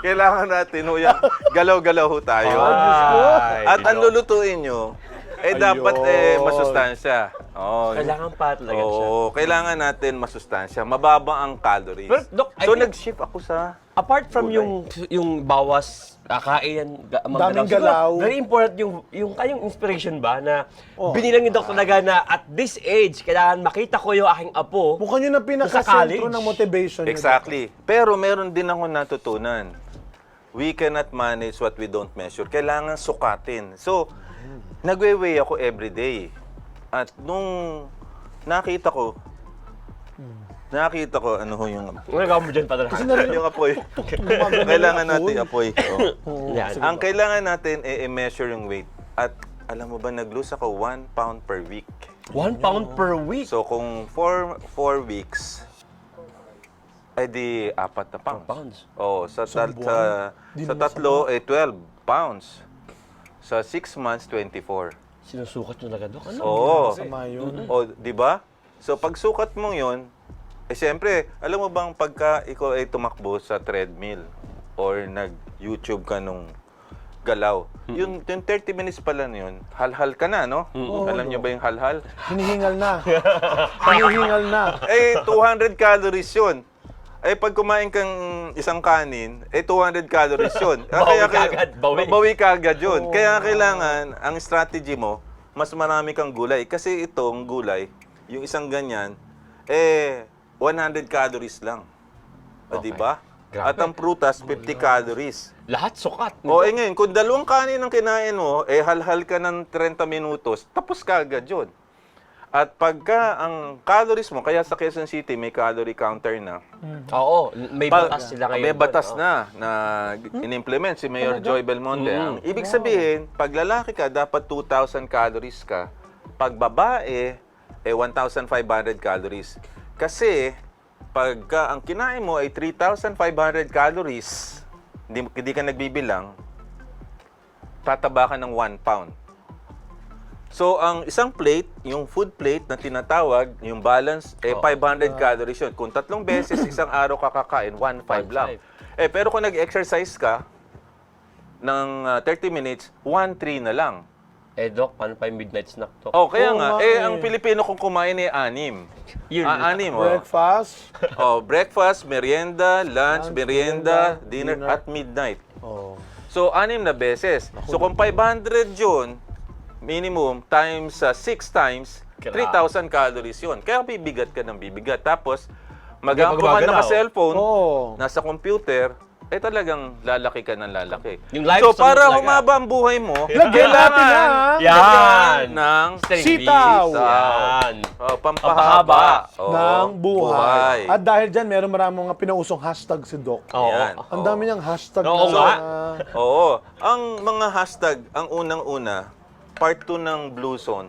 kailangan natin ho yan. Galaw-galaw ho tayo. Diyos ko. At ang lulutuin nyo, dapat masustansya. Oh, Kailangan pa talaga siya. Oo, kailangan natin masustansya. Mababa ang calories. Pero, Doc, I so think- nag-shift ako sa Apart from Gulay. yung bawas kakain, Daming siguro, galaw. very important yung kayong inspiration ba na Oh. binilang ni Doc talaga na at this age, kailangan makita ko yung aking apo. Mukhang yun ang Sa pinakasentro college. ng motivation niyo, Doc. Exactly. Pero meron din ako natutunan. We cannot manage what we don't measure. Kailangan sukatin. So, nagwe-weigh ako every day. At nung nakita ko, ano ho yung Nagawa mo dyan pa talaga. yung apoy. Gumagano Kailangan yung natin apoy. apoy. Oo. Yan. Sige, Ang Doc. kailangan natin i-measure yung weight. At alam mo ba, nag-lose ako 1 pound per week. 1 pound per week. So kung 4 weeks, ay di 4 na pounds. Pounds. Oh, sa buwan. Di sa naman tatlo ay 12 pounds. Sa 6 months 24. Sinusukat nyo talaga, Doc. Ano? Oo. Masama yun. O, di ba? So pag sukat mo 'yon, siyempre, alam mo bang pagka ikaw ay tumakbo sa treadmill or nag-YouTube ka nung galaw, yung 30 minutes pala na yun, hal-hal ka na, no? Alam niyo ba yung hal-hal? Hinihingal na. Hinihingal na. 200 calories yun. Pag kumain kang isang kanin, 200 calories yun. Bawi kaagad, bawi. Bawi kaagad yun. Kaya kailangan, ang strategy mo, mas marami kang gulay. Kasi itong gulay, yung isang ganyan, 100 calories lang. O, di ba? Grabe. At ang prutas, 50 calories. Lahat sukat. Ngayon, kung 2 kanin ang kinain mo, hal-hal ka ng 30 minutos, tapos ka agad yun. At pagka ang calories mo, kaya sa Quezon City may calorie counter na. Oo, may batas sila ngayon. May batas doon, na in-implement si Mayor Joy Belmonte. Ang ibig sabihin, pag lalaki ka, dapat 2,000 calories ka. Pag babae, 1,500 calories. Kasi, pagka ang kinain mo ay 3,500 calories, hindi ka nagbibilang, tataba ka ng 1 pound. So, ang isang plate, yung food plate na tinatawag, yung balance, 500 calories yun. Kung 3 beses isang araw ka kakain, 1,500 lang. Pero kung nag-exercise ka ng 30 minutes, 1,300 na lang. Doc, paano pa yung midnight snack, Doc? Kaya Oo nga, nga ang Pilipino kung kumain ay 6. Yun. 6, Breakfast. breakfast, merienda, lunch, Lunch, merienda, merienda, dinner, dinner. at midnight. Oh. So, 6 na beses. So, kung 500 yun, minimum, times 6 times, 3,000 calories yun. Kaya bibigat ka ng bibigat. Tapos, maghapon ka gumagalaw. naka-cellphone, Oh. nasa computer, talagang lalaki ka ng lalaki. Yung life So, song para talaga. humaba ang buhay mo, Lagyan natin na, Yan! ng Sitaw. Yan! pampahaba ng buhay. At dahil dyan, meron maraming mga pinausong hashtag si Doc. Oo. Yan. Ang dami niyang hashtag Oo na nga. Oo. Ang mga hashtag, ang unang-una, part 2 ng Blue Zone,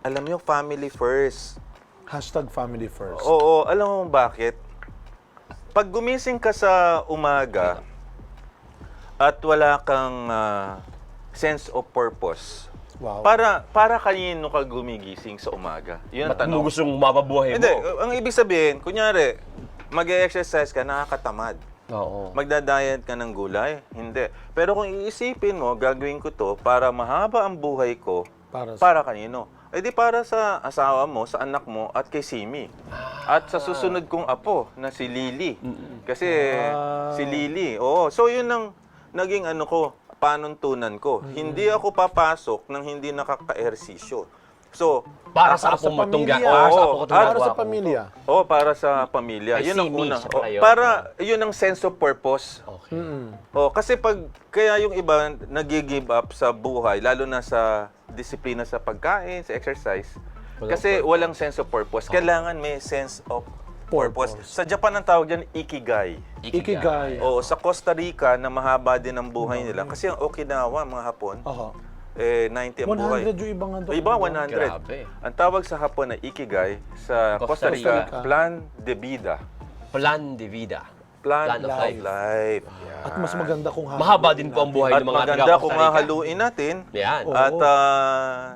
alam niyo, family first. hashtag family first. Oo, alam mo bakit? Pag gumising ka sa umaga at wala kang sense of purpose, Wow. para kanino ka gumigising sa umaga? Yun ang Ba't mo tanong. gustong mapabuhay mo? Hindi, ang ibig sabihin, kunyari, mag-exercise ka, nakakatamad. Oo. Magda-diet ka ng gulay? Hindi. Pero kung iisipin mo, gagawin ko to para mahaba ang buhay ko, para kanino? Eh di para sa asawa mo, sa anak mo, at kay Simi. At sa susunod kong apo, na si Lily. Kasi si Lily, So yun ang naging panuntunan ko. Hindi ako papasok nang hindi nakaka-ehersisyo. So, Para sa Para sa apo mo itong pamilya. para sa apo ko itong Para gagawa sa ko. pamilya. para sa pamilya. Ay, Yun ang Simi, una. siya pala yun. Para yun ang sense of purpose. Okay. Kasi kaya yung iba nag-give up sa buhay, lalo na sa disiplina sa pagkain, sa exercise, kasi walang sense of purpose. Kailangan may sense of purpose. Sa Japan ang tawag dyan, ikigai. Ikigai. Sa Costa Rica, na mahaba din ang buhay nila. Kasi ang Okinawa, mga Hapon, Aha. 90 ang buhay. 100 yung ibang ano. Iba, 100. Grabe. Ang tawag sa Hapon na ikigai, sa Costa Costa Rica, Rica. plan de vida. Plan de vida. Plan Plan of of life. life. At mas maganda kung Mahaba din po ang buhay At ng mga maganda taga kung Costa Rica. hahaluin natin. Yan. Oo. At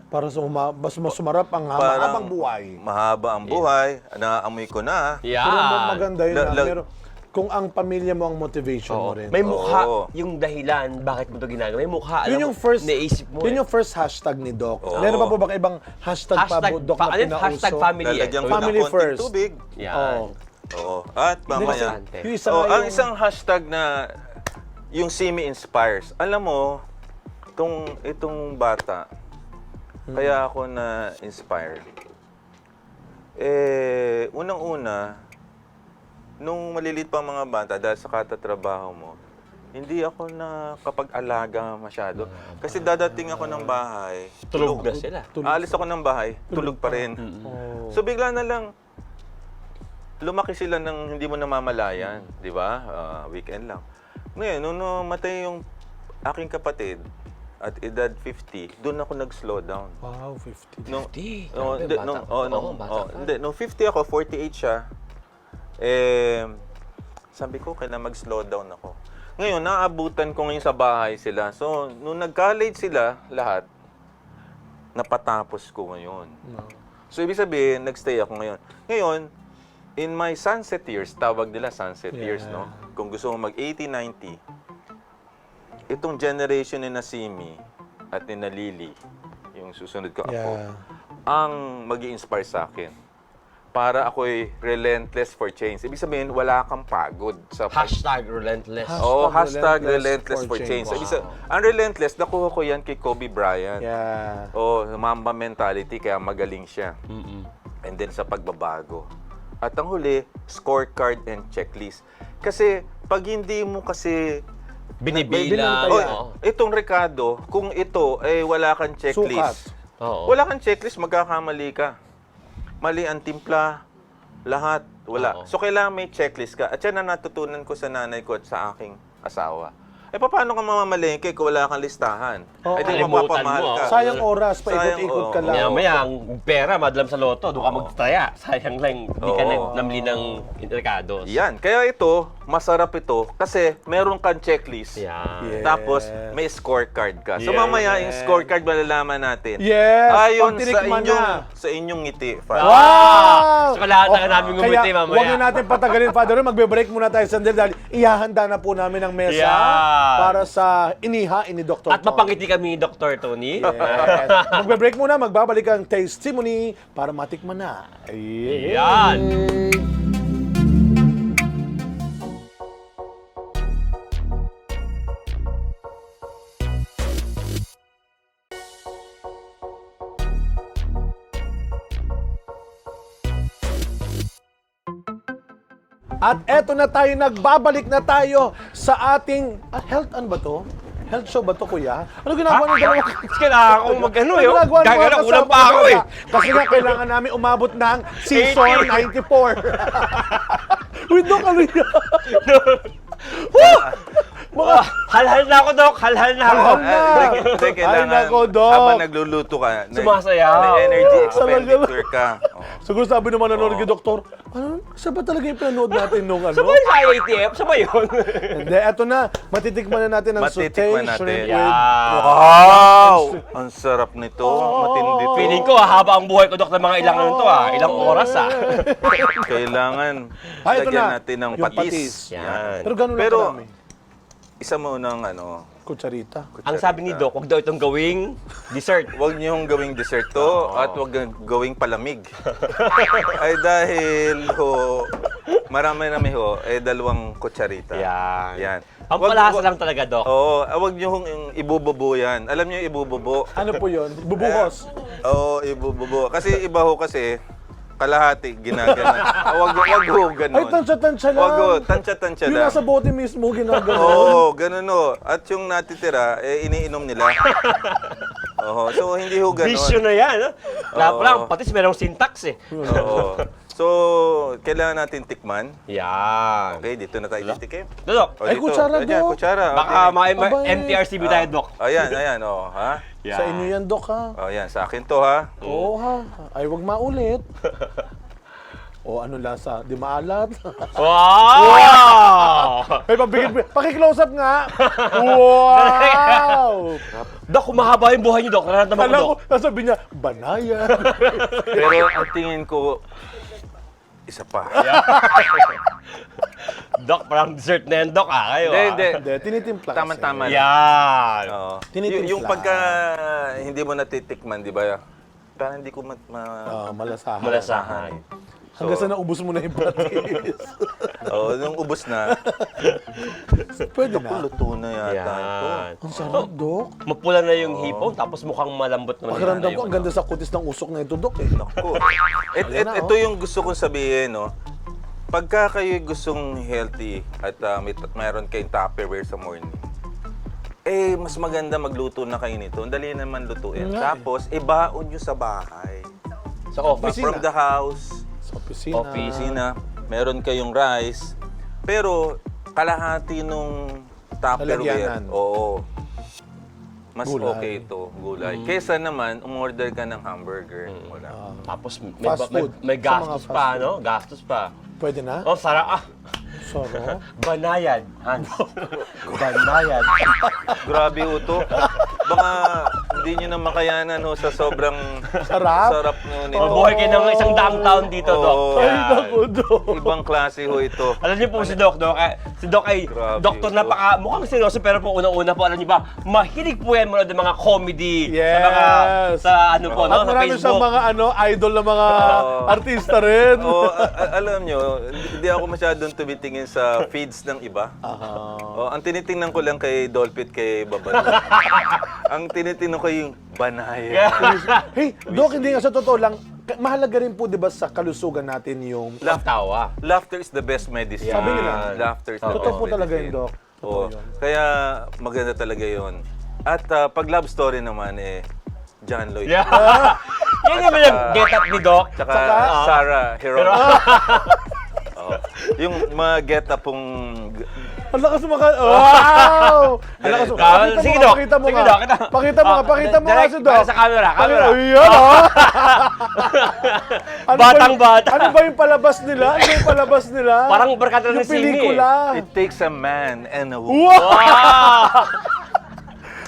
Para sa mas sumarap ang parang habang buhay. mahaba ang buhay. Naamoy ko na. Yan. Pero maganda yun. La- Kung ang pamilya mo ang motivation mo Oo. rin. May mukha Oo. yung dahilan bakit mo ito ginagawa. May mukha. Yun alam yung mo, first, naisip mo. yun yung first hashtag ni Doc. Oo. Meron pa po ba ibang hashtag pa Hashtag, po, Doc, na ano yun? Hashtag pinauso? family. Lalagyan ko Family ng konting first. tubig. Yan. Oo. Oo. At mamaya. Importante. Yung isa Oh, nga ang yung- isang hashtag na yung Simi Inspires. Alam mo, itong bata, kaya ako na-inspire. Unang-una, nung maliliit pa mga bata, dahil sa katatrabaho mo, hindi ako nakapag-alaga masyado. Kasi dadating ako ng bahay, Tulog na sila. Aalis ako ng bahay, tulog pa rin. Oo. So bigla na lang, lumaki sila ng hindi mo namamalayan, di ba? Weekend lang. Ngayon, nung namatay yung aking kapatid, at edad 50, doon ako nag-slow down. Wow, 50. Nung, 50? oh, Grabe, hindi, bata. nung, Bata pa. hindi, nung 50 ako, 48 siya, sabi ko, kailangan mag-slow down ako. Ngayon, naabutan ko ngayon sa bahay sila. So, nung nag-college sila, lahat, napatapos ko ngayon. So, ibig sabihin, nag-stay ako ngayon. Ngayon, in my sunset years, tawag nila sunset years, no? Kung gusto mo mag-80, 90, itong generation ni Simi at ni Lily, yung susunod ko ako, ang mag-i-inspire sa akin. Para ako'y relentless for change. Ibig sabihin, wala kang pagod. Hashtag relentless. Hashtag relentless for change. Wow. Ibig sabihin, ang relentless, nakuha ko yan kay Kobe Bryant. Yeah. Mamba mentality, kaya magaling siya. And then sa pagbabago. At ang huli, scorecard and checklist. Kasi, pag hindi mo kasi Binibilang. Oo. itong Ricardo, kung ito ay wala kang checklist. Oo. Wala kang checklist, magkakamali ka. Mali ang timpla, lahat, wala. Oo. So kailangan may checklist ka. At yan ang natutunan ko sa nanay ko at sa aking asawa. Paano ka mamamalengke kung wala kang listahan? Oo. Di Kalimutan mapapamahal mo. ka. Sayang oras, Sayang, paikot-ikot ka oo. lang. Maya-maya, ang pera, madlam sa loto, doon ka magtaya. Sayang lang, hindi ka Oo. namli ng Ricardos. Yan. Kaya ito, masarap ito kasi meron kang checklist. Yan. Yeah. Tapos may scorecard ka. So Yes. mamaya yung scorecard malalaman natin. Yes, Ayon pag sa tinikman inyong na. sa inyong ngiti. Wow! So, kailangan na namin ngumiti Kaya, mamaya. huwag na natin patagalin, Father. Magbe-break muna tayo sandali dahil ihahanda na po namin ang mesa Yan. para sa inihain ni Dr. At Tony. mapangiti kami, Dr. Tony. Yes. Magbe-break muna, magbabalik ang testimony para matikman na. Yan. At eto na tayo, nagbabalik na tayo sa ating health, ano ba to? Health show ba to, kuya? Ano ginagawa ng dalawa? Kailangan kong mag-ano yun. Ginagawa ng mga Gagana, kasama ulang pa ako talaga. eh. Kasi nga, kailangan namin umabot ng season 94. Uy, Dok, ano yan? Mga, halhal na ako, Dok. Halhal na ako. Halhal na. Hindi, kailangan, Ay, nako, Doc. habang nagluluto ka, Sumasayaw. may energy Talaga lang. expenditure ka. Oh. Siguro sabi naman nanonood kay Doktor, ano, siya ba talaga yung pinanood natin nung ano? Sabay sa IATF, sabay yun. Hindi, eto na. Matitikman na natin ang sauté Matitikman natin. shrimp with... Yeah. Wow! Ang sarap nito. Matindi to. Feeling ko, haba ang buhay ko, Dok, ng mga ilang ano to, ilang oras, Kailangan Ah, ito lagyan na. natin ng Yung patis. Yan. Pero gano'n lang Pero, karami. isa mo ng ano, Kutsarita. Ang sabi ni Doc, huwag daw itong gawing dessert. huwag niyong gawing dessert to at huwag gawing palamig. Ay dahil ho, marami ho, dalawang kutsarita. Yan. Yan. Ang Wag- palasa wag- lang talaga, Doc. Oo, huwag niyo hong ibububo yan. Alam niyo yung ibububo? Ano po yun? Bubuhos. Oo, ibububo. Kasi iba ho kasi, kalahati, ginagana. Wag ho, ganun. Ay, tansya-tansya lang. Wag ho, tansya-tansya Yung lang. nasa bote mismo, ginagawa. Oo, ganun ho. At yung natitira, iniinom nila. Oo, so hindi ho ganun. Bisyo na yan. No? Oo. Lang, patis merong syntax eh. Oo. So, kailangan natin tikman. Yan. Okay, dito na tayo titikim. Doc, O, Ay, dito. kutsara, Ayan, Doc. kutsara. baka Okay. may Abay. MTRCB tayo, Doc. Ayan, oh, ha? Sa inyo yan, Dok, ha? Oh, yan, sa akin to, ha? Oo, ha? Ay, wag maulit. O, ano lasa? Di maalat? Wow! Ay, paki-close up nga. Wow! Doc, kung mahaba yung buhay niyo, Doc. Nararamdaman ko, Kala Doc. ko, nasabi niya, banayan. Pero ang tingin ko, isa pa. Doc, parang dessert na yan, Doc, kayo. Hindi. Hindi, tinitimpla kasi. Tama-tama lang. Yan. Oo. Tinitimpla. Yung pagka hindi mo natitikman, di ba? Parang hindi ko Malasahan. Malasahan. Hanggang sa naubos mo na yung patis. Oo, nung ubos na, Pwede na. luto na yata ito. Yan. Ang sarap, Dok. Mapula na yung hipon, tapos mukhang malambot naman. Pakiramdam ko, yung ang ganda sa kutis ng usok na ito, Dok, eh. Naku. Ayan na, Ito yung gusto kong sabihin, no? Pagka kayo gustong healthy at mayroon kayong Tupperware sa morning, mas maganda magluto na kayo nito. Ang dali naman lutuin. Nga, Tapos, ibaon nyo sa bahay. Sa office. From the house, Sa opisina. opisina, meron kayong rice, pero kalahati nung Tupperware, Lalagyanan. oo, mas Gulay. okay ito, gulay. Kesa naman, umorder ka ng hamburger. Wala. Tapos may, Fast food. may Sa mga gastos fast pa, food. no? Gastos pa. Pwede na? Oh, sarap. Sarap. Banayad, Hans. Banayad. Grabe uto. Baka hindi nyo na makayanan ho, sa sobrang Sarap? sarap nito. Mabuhay kayo ng isang daang taon dito, Doc. Oo. Ay, Yan. naku, Dok. Ibang klase ho ito. Alam niyo po si Doc, si Doc ay Grabe doktor yun, na mukhang seryoso pero po unang-una po, alam niyo ba, mahilig po yan manood ng mga comedy Yes. sa mga, sa ano po, no, At sa marami Facebook. siyang mga idol na mga Oo. artista rin. O, alam nyo, hindi ako masyadong tumitingin sa feeds ng iba. O, ang tinitingnan ko lang kay Dolpit, kay Baban. Ang tinitingnan ko yung banaya. Hey, Dok, hindi nga sa totoo lang, mahalaga rin po 'di ba sa kalusugan natin yung Tawa. Laughter is the best medicine. Sabi nila. Laughter is the Totoo best po talaga yun, medicine. Doc. Totoo Oo. yun. Kaya maganda talaga yun. At pag love story naman, John Lloyd. Yeah. Yan yung mga get up ni Doc. Tsaka Sarah Hero. Yung mga get up pong... Ang lakas mo ka. Wow! Ang lakas mo. Pakita Sige, mo Doc. nga, pakita mo Sige, nga. Doc. Pakita mo nga, pakita mo nga Direct, si Doc. Sa camera. Ayan, oh. Ano ba Batang-bata. Ano ba yung palabas nila? Ano ba yung palabas nila? Parang barkada ni Yung Simi. pelikula. It takes a man and a woman. Wow! Wow!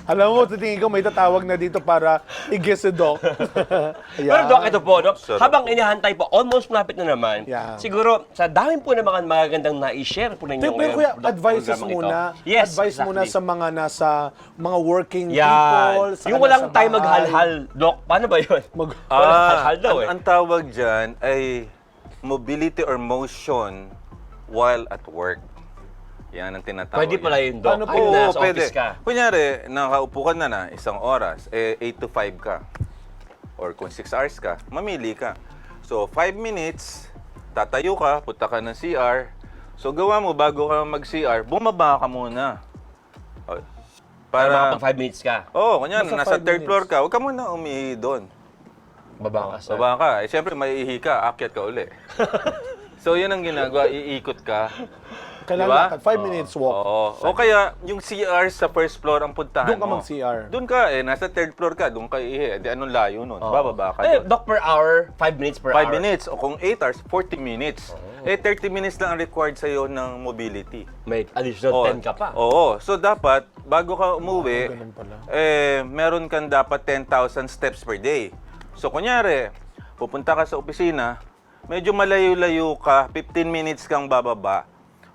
Alam mo, tingin ko may tatawag na dito para i-guess si Doc. Pero Doc, ito po, Doc, Sarap. habang inihantay po, almost malapit na naman, Yeah. siguro sa dami po ng mga magagandang na-share po ninyo Pero kuya, Doc, advices programang muna. ito. Yes, Advice muna exactly. sa mga nasa mga working Yan. people. sa Yung walang nasa time bahay. maghalhal, Doc, paano ba yun? Walang halhal daw eh. Ang tawag dyan ay mobility or motion while at work. Yan ang tinatawag. Pwede pala yun, Doc. Paano po? Kahit Oo, nasa pwede. office ka. Kunyari, nakaupo ka na isang oras, 8 to 5 ka. Or kung 6 hours ka, mamili ka. So, 5 minutes, tatayo ka, punta ka ng CR. So gawa mo, bago ka mag-CR, bumaba ka muna. O, Para Para, 5 minutes ka. kunyari, Nasa nasa 5 third minutes. floor ka, huwag ka muna umihi doon. Baba ka, sir. Baba ka. Eh, siyempre, maiihi ka, akyat ka uli. So, yun ang ginagawa, iikot ka. Kailangan Diba? 5 minutes walk. Oo. O kaya, yung CR sa first floor ang puntahan Doon ka mo. mag-CR. Doon ka, nasa third floor ka, doon ka iihi. Di anong layo nun? Bababa ka Eh, doon. Doc, per hour, 5 minutes per 5 hour. minutes. O kung 8 hours, 40 minutes. Eh, 30 minutes lang ang required sa'yo ng mobility. May additional Oo. 10 ka pa. Oo. So, dapat, bago ka umuwi, ganun pala. meron kang dapat 10,000 steps per day. So, kunyari, pupunta ka sa opisina, medyo malayo-layo ka, 15 minutes kang bababa,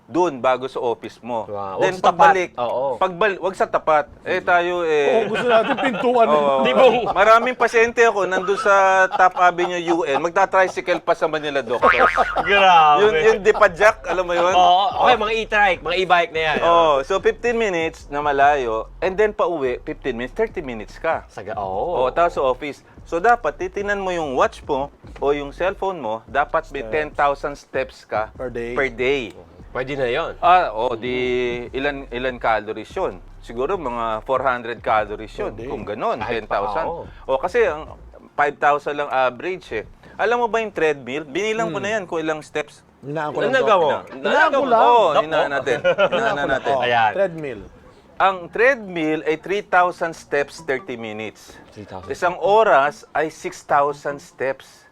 doon bago sa office mo. Wow. Then, Huwag sa tapat. pagbalik, Oo. wag sa tapat. Eh, tayo, Oo, gusto natin pintuan. Oo. Di mo- Maraming pasyente ako nandun sa Top Avenue UN, magta-tricycle pa sa Manila Doctors. Grabe. Yung Dipadjak, alam mo yun? Oo, okay, mga e-trike, mga e-bike na yan. Oh, so 15 minutes na malayo, and then pauwi, 15 minutes, 30 minutes ka. Oo. Tapos sa office. So dapat titinan mo yung watch mo o yung cellphone mo, dapat may 10,000 steps ka Per day. Pwede na yon. Di ilan calories yun? Siguro mga 400 calories yun. Per day. Kung ganon, Kahit pa, 10,000. oo. Kasi ang 5,000 lang average eh. Alam mo ba yung treadmill? Binilang ko na yan kung ilang steps. Hinaan ko Ano lang. nagawa mo? Hinaan ko lang. Oo, Doc, hinaan natin. Hinaan na natin. Oh, Ayan. treadmill. Ang treadmill ay 3,000 steps 30 minutes. 3,000. Isang oras ay 6,000 steps.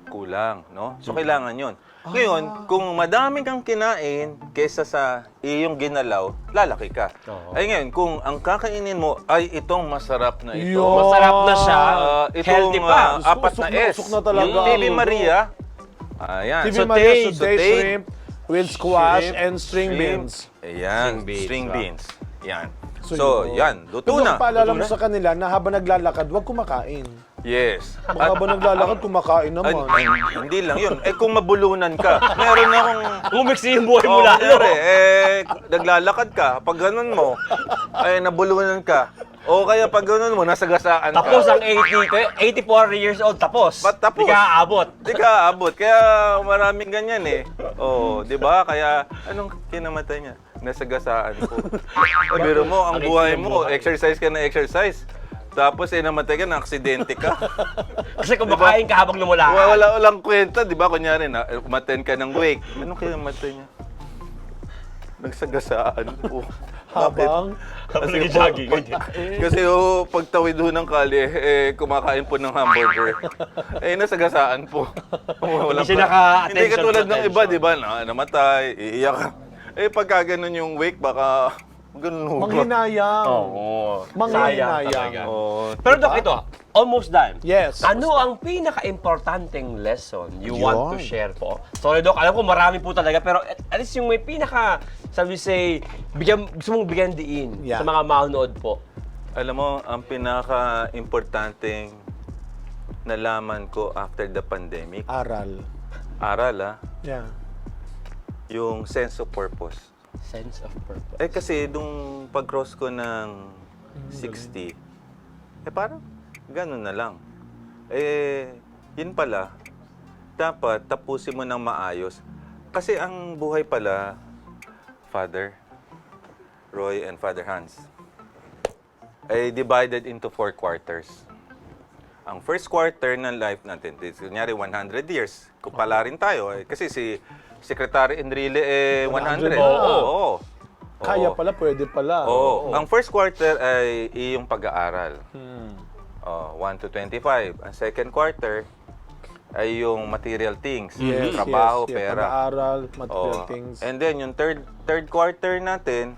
Kulang, no? So, kailangan yun. Ngayon, kung madami kang kinain kesa sa iyong ginalaw, lalaki ka. Oo. Ay ngayon, kung ang kakainin mo ay itong masarap na ito, Yun. Masarap na siya. itong Healthy pa. apat na Usok na S, usok na talaga. yung TV Maria, ayan. TV So, Maria, sauteed, sauteed shrimp, with squash, shrimp, and string beans. Ayan, String beans, string ah. beans. Yan. So, So, yan, luto Kung na. paalala mo Luto na. sa kanila na habang naglalakad, huwag kumakain. Yes. Baka habang naglalakad, kumakain naman. Hindi lang yun. Eh, kung mabulunan ka, meron akong... Umiksi yung buhay mo Oh, lalo. kunyari, naglalakad ka, pag ganun mo, nabulunan ka. O kaya pag ganun mo, nasagasaan ka. Tapos ang 84 years old, tapos. Ba't tapos? Di ka aabot. Di ka aabot. Kaya maraming ganyan eh. Oh, di ba? Kaya, anong kinamatay niya? Nasagasaan ko. Biro mo, ang buhay mo, exercise ka na exercise. Tapos namatay ka, na-aksidente ka. Kasi kumakain ka habang lumula ka. Walang kwenta, di ba? Kunyari, umaten ka ng wake. Anong kinamatay niya? Nagsagasaan po. Habang, Habang nag-jogging. Kasi pagtawid ho ng kali, kumakain po ng hamburger. Nasagasaan po. Hindi siya naka-attention Hindi katulad ng potential. iba, di ba? Namatay, iiyak ka. Pagka ganun yung wake, baka ganun ho ba? manghinayang. Oo. Manghinayang. Sayang talaga. Oh, Pero diba? Doc, ito, almost done. Yes. Ano ang pinaka-importanting lesson you want to Yun. share po? Sorry, Doc, alam ko marami po talaga, pero at least yung may pinaka, sabi say, gusto mong bigyan diin Yeah. sa mga manonood po. Alam mo, ang pinaka-importanting nalaman ko after the pandemic, Aral. aral Yeah. yung sense of purpose. Sense of purpose. Kasi nung pag-cross ko ng 60, parang ganun na lang. Yun pala, dapat tapusin mo ng maayos. Kasi ang buhay pala, Father Roy and Father Hans, ay divided into 4 quarters. Ang first quarter ng life natin, kunyari 100 years, kupala rin tayo. Kasi si Secretary Enrile 100. 100 Oo. Kaya pala, pwede pala. Oo. Ang first quarter ay iyong pag-aaral. Hmm. 1 to 25. Ang second quarter ay yung material things. Yes, Trabaho, yes, pera. Pag-aaral, material Oo. things. And then yung third quarter natin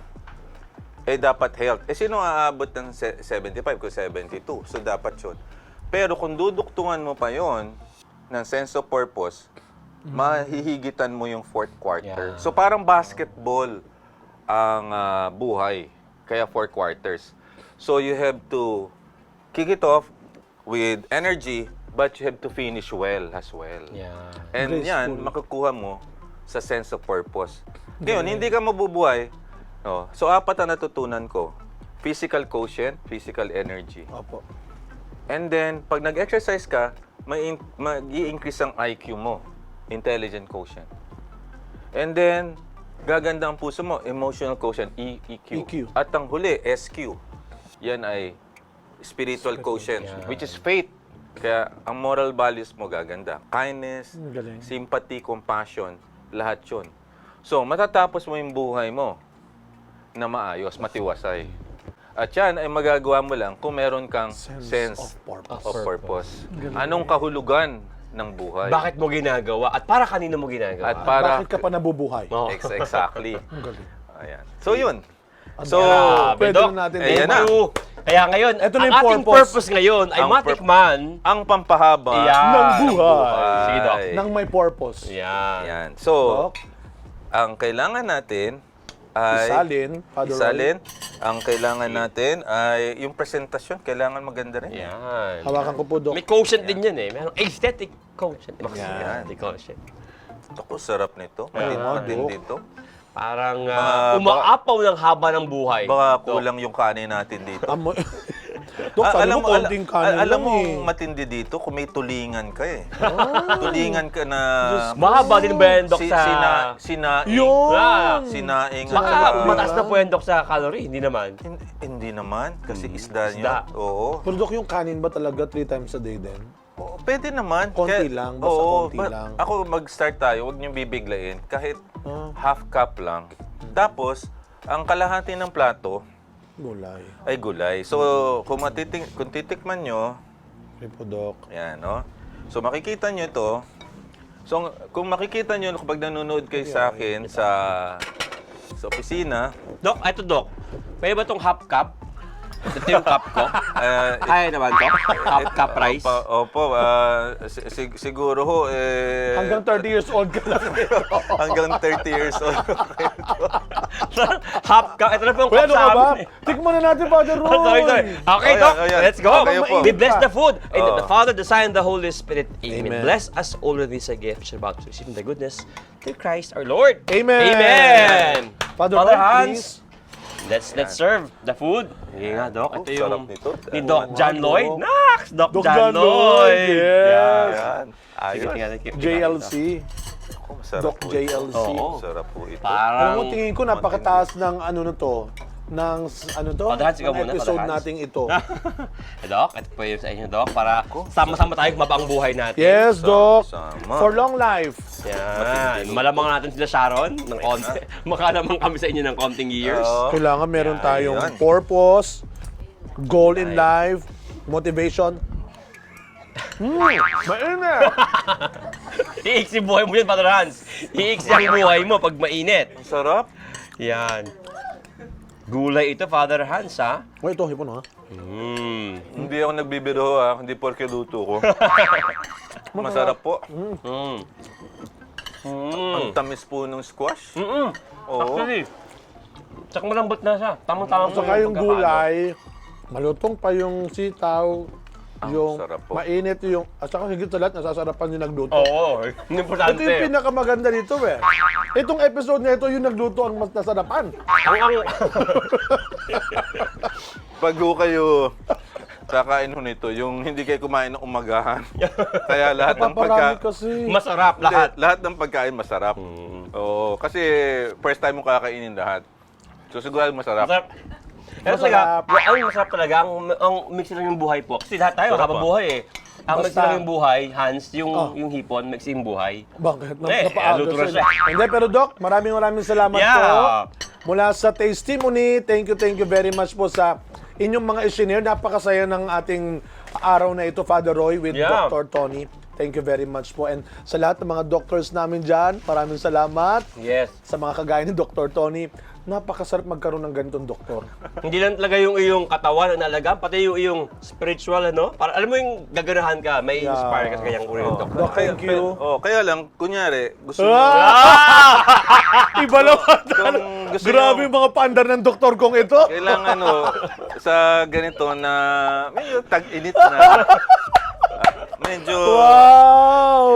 dapat health. Sino aabot ng 75 kung 72? So dapat yun. Pero kung duduktungan mo pa yon ng sense of purpose, mahihigitan mo yung fourth quarter. Yeah. So parang basketball ang buhay. Kaya 4 quarters. So you have to kick it off with energy, but you have to finish well as well. Yeah. And Graceful. yan, makukuha mo sa sense of purpose. Ngayon, hindi ka mabubuhay. No? So, 4 ang natutunan ko. Physical quotient, physical energy. Opo. And then, pag nag-exercise ka, mag-i-increase ang IQ mo, intelligent quotient. And then, gaganda ang puso mo, emotional quotient, EQ. EQ. At ang huli, SQ. Yan ay spiritual quotient, which is faith. Kaya ang moral values mo gaganda. Kindness, Galing. sympathy, compassion, lahat yun. So, matatapos mo yung buhay mo na maayos, matiwasay. At yan ay magagawa mo lang kung meron kang sense of purpose. Anong kahulugan ng buhay? Bakit mo ginagawa? At para kanino mo ginagawa? At para... Bakit ka pa nabubuhay? Oh. Exactly. Ang galing. Ayan. So, yun. So, Grabe, pwede Doc. na natin. Ayan na. Thank you. Kaya ngayon, Ito na ang yung ating purpose. purpose ngayon ay Ang matikman. ang pampahaba Yan. Ng buhay. Sige, Doc. Nang may purpose. Yan. Ayan. So, Doc, ang kailangan natin ay... isalin, Father Roy. Isalin. Ang kailangan natin ay yung presentasyon. Kailangan maganda rin. Yan. Hawakan ko po, Doc. May quotient din yan eh. Merong aesthetic quotient. Yan. Aesthetic quotient. Ako, sarap nito. Matindi ito. Parang Mga- umaapaw ng haba ng buhay. Baka kulang yung kanin natin dito. Amoy. Doc, sabi mo, konting kanin alam lang mo, eh. matindi dito kung may tulingan ka eh. Tulingan ka na... Mahaba din ba yan, Doc, sa... Sinaing. Yun! Ah. Sinaing. Baka at saka- mataas na po yan, Doc, sa calorie. Hindi naman. Hindi naman. Kasi isda nyo. Isda. Oo. Pero Doc, yung kanin ba talaga 3 times a day din? Oo, pwede naman. Konti lang, basta konti lang. Ako, mag-start tayo. Huwag niyong bibiglain. Kahit Ah. half cup lang. Tapos, ang kalahati ng plato Gulay. ay gulay. So, kung titikman nyo, Okay po, Doc. yan, no? So, makikita nyo ito. So, kung makikita nyo kapag nanonood kayo sa akin sa opisina, Doc, ito, Doc. Pwede ba itong half cup? Ito yung cup ko. Kaya naman, Doc. Half cup rice. Opo, siguro ho, Hanggang 30 years old ka lang. hanggang 30 years old. Half cup. Ito na po yung Uy, cup ano sa ka ba? amin eh. Tikman na natin, Father Roy. Sorry. Okay, Ayan, Doc. ayan. Let's go. Okay po. We bless the food. In Oh. the Father, the Son, and the Holy Spirit. Amen. Amen. Bless us all with this gift which is about to receive the goodness through Christ our Lord. Amen. Amen. Father Roy, Hans, let's serve the food. Sige nga, Doc. Ito Oh, yung sarap nito. ni Doc John Doc. Lloyd. Nax! Doc Doc John John Lloyd, Lloyd. yes. Ayan. Sige, Ayos. tingnan natin. JLC. Ako, masarap Doc po JLC. ito. Oo. Sarap po ito. Parang... Alam mo, tingin ko napakataas ng ano na to. Ng ano to? Father Hans, ikaw Ng muna, episode Father Hans. nating ito. Doc, ito po yung sa inyo, Doc, para sama-sama tayo mabang buhay natin. Yes, Doc. Sama. For long life. Yan. Malamang natin sila Sharon ng konti. Makalamang kami sa inyo ng konting years. Oo. Kailangan meron Yan. tayong Yan. purpose, goal in life, motivation. Mainit! Iiksi buhay mo yun, Father Hans. Iiksi ang buhay mo pag mainit. Ang sarap. Yan. Gulay ito, Father Hans, ha? Oh, ito, hipon ha? Hindi ako nagbibiro ha. Hindi porke luto ko. Masarap po. Ang tamis po ng squash. Oo. Actually, tsaka malambot na siya. Tamang-tamang po Saka yung pagkakaano. gulay, malutong pa yung sitaw, yung sarap po. mainit yung, at saka higit sa lahat, nasasarapan yung nagluto. Oo, Ito importante. yung pinakamaganda dito eh. Itong episode na ito, yung nagluto ang mas nasarapan. Ang Pag ho kayo kakain ho nito, yung hindi kayo kumain ng umagahan. Kaya lahat ng Paparami kasi. masarap lahat. lahat ng pagkain masarap. Oo, kasi first time mo kakainin lahat. So siguro masarap. Masarap. Pero talaga, ang masarap talaga, ang mix lang yung buhay po. Kasi lahat tayo, Sarap habang po. buhay eh. Ang mix Basta- lang yung buhay, Hans, yung hipon, mix yung buhay. Bakit? Luto na siya. Hindi, pero Doc, maraming salamat Yeah. po. Mula sa Testimony, thank you very much po sa inyong mga engineer. Napakasaya ng ating araw na ito, Father Roy, with Yeah. Dr. Tony. Thank you very much po. And sa lahat ng mga doctors namin dyan, maraming salamat. Yes. Sa mga kagaya ni Dr. Tony, napakasarap magkaroon ng ganitong doktor. Hindi lang talaga yung iyong katawan ang nalagaan, pati yung iyong spiritual, ano? Para alam mo yung gaganahan ka, may inspire ka sa kanyang uri ng doktor. Doc, thank you. Kaya lang, kunyari, gusto mo... Iba naman. Kung gusto Grabe nyo- yung mga pandar ng doktor kong ito. Kailangan sa ganito na medyo tag-init na. medyo... Wow!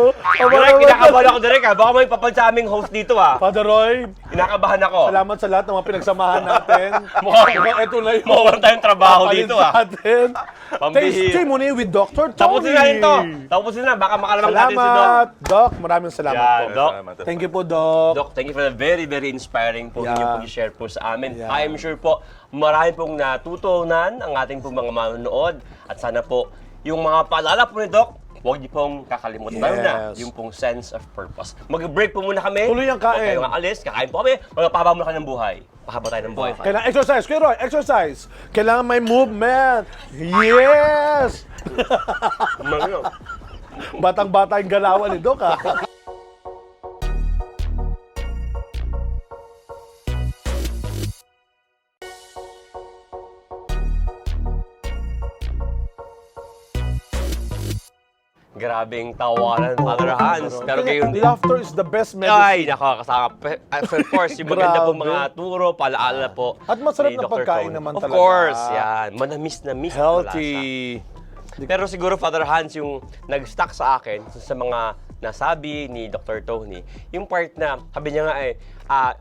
Direk, kinakabahan ako direk ha. Baka may papan sa aming host dito ha. Father Roy, Kinakabahan ako. salamat sa lahat ng mga pinagsamahan natin. Mukhang ito na yung mawalan tayong trabaho dito ha. Natin. Pambihira. Testimony with Dr. Tony. Tapusin na rin to. Tapusin na. Baka makalamang natin si Doc. Salamat, Doc. Maraming salamat Yan, po. Doc. Thank you po, Doc. Doc, thank you for the very, very inspiring po Yeah. inyo pong i-share po sa amin. Yeah. I am sure po, marami pong natutunan ang ating pong mga manonood. At sana po, yung mga paalala po ni Doc, huwag niyo pong kakalimutan. Lalo na, Yes. yung pong sense of purpose. Mag-break po muna kami. Tuloy ang kain. Huwag kayong aalis, kakain po kami. Magpapahaba muna kayo ng buhay. Pahaba tayo ng buhay. Kailangan exercise. Kuya Roy, exercise. Kailangan may movement. Yes! Ano? Batang-bata yung galawan ni Doc, ha? Grabing tawanan, Father Hans. Pero gayon din. Laughter is the best medicine. Ay, nakakasama. Of course, yung maganda po Grabe. mga turo, paalaala po. At masarap ni na Dr. pagkain Tony. naman Of talaga. course, yan. Manamis na miss na lasa. Healthy. Pero siguro, Father Hans, yung nag-stuck sa akin sa mga nasabi ni Dr. Tony, yung part na, sabi niya nga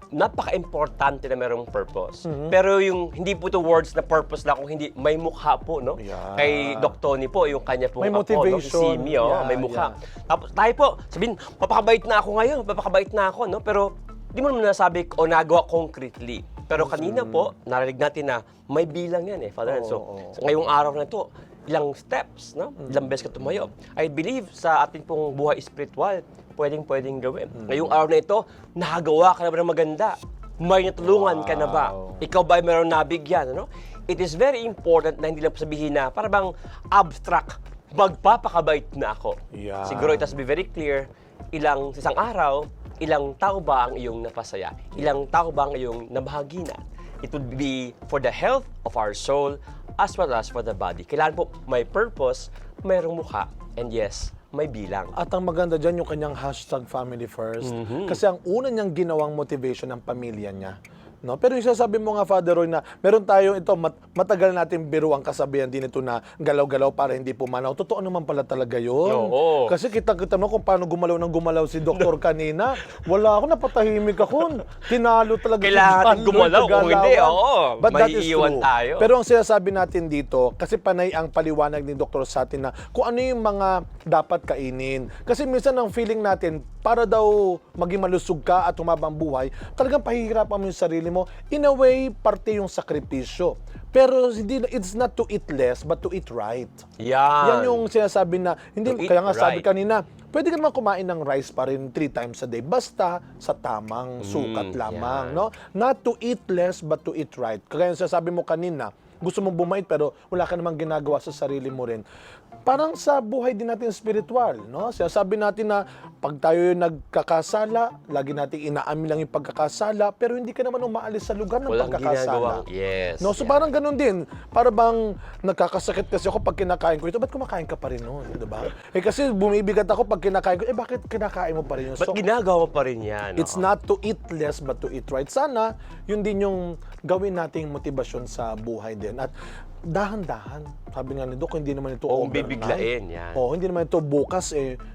napaka-importante na merong purpose. Pero yung, hindi po to words na purpose lang, kung hindi, may mukha po, no? Yeah. Kay Dr. Tony po, yung kanya pong May apo, no? Si motivation. Simi, Yeah, may mukha. yeah. Tapos tayo po, sabihin, papakabait na ako ngayon, papakabait na ako, no? Pero, di mo naman nasabi o nagawa concretely. Pero kanina po, narinig natin na may bilang yan Father Hans. So, ngayong araw na ito, ilang steps, no? Ilang beses ka tumayo. I believe sa ating pong buhay spiritual, pwedeng gawin. Ngayong araw na ito, nakagawa ka na ba ng maganda? May natulungan ka na ba? Ikaw ba ay meron nabigyan, ano? It is very important na hindi lang sabihin na para bang abstract, magpapakabait na ako. Yeah. Siguro it has to be very clear, sa isang araw, ilang tao ba ang iyong napasaya? Ilang tao ba ang iyong nabahagina? It would be for the health of our soul as well as for the body. Kailangan po may purpose, mayroong mukha, and yes, may bilang. At ang maganda dyan yung kanyang hashtag family first. Kasi ang una niyang ginawang motivation ng pamilya niya. No? Pero yung sasabi mo nga, Father Roy, na meron tayong ito, matagal natin biro ang kasabihan din ito na galaw-galaw para hindi pumanaw. Totoo naman pala talaga yun. Oo. Kasi kita mo kung paano gumalaw si Doktor kanina. Wala ako, napatahimik ako. Tinalo talaga Kailangan John Lloyd gumalaw, sa kung hindi, galawan. oo, But that is maiiwan true. tayo. Pero ang sinasabi natin dito, kasi panay ang paliwanag ni Doktor sa atin na kung ano yung mga dapat kainin. Kasi minsan ang feeling natin, para daw maging malusog ka at humabang buhay, talagang pahihirapan mo yung sarili mo. In a way, parte yung sakripisyo. Pero hindi, it's not to eat less, but to eat right. Yan yung sinasabi na, hindi, To eat kaya nga sabi right. kanina, pwede ka naman kumain ng rice pa rin 3 times a day, basta sa tamang sukat lamang. yan. No? Not to eat less, but to eat right. Kaya yung sinasabi mo kanina, gusto mong bumait pero wala ka namang ginagawa sa sarili mo rin. Parang sa buhay din natin spiritual, no? Sinasabi natin na pag tayo yung nagkakasala, lagi natin inaamin lang yung pagkakasala, pero hindi ka naman umaalis sa lugar ng Walang pagkakasala. ginagawang, yes. No, so parang ganun din. Para bang nagkakasakit kasi ako pag kinakain ko ito, ba't kumakain ka pa rin noon, 'di ba? Kasi bumibigat ako pag kinakain ko, bakit kinakain mo pa rin yun? Ba't ginagawa pa rin yan? It's not to eat less but to eat right. Sana, yun din yung gawin nating motibasyon sa buhay din. At dahan-dahan, sabi nga ni Doc, hindi naman ito Oo, overnight. bibiglain yan. Oo, hindi naman ito bukas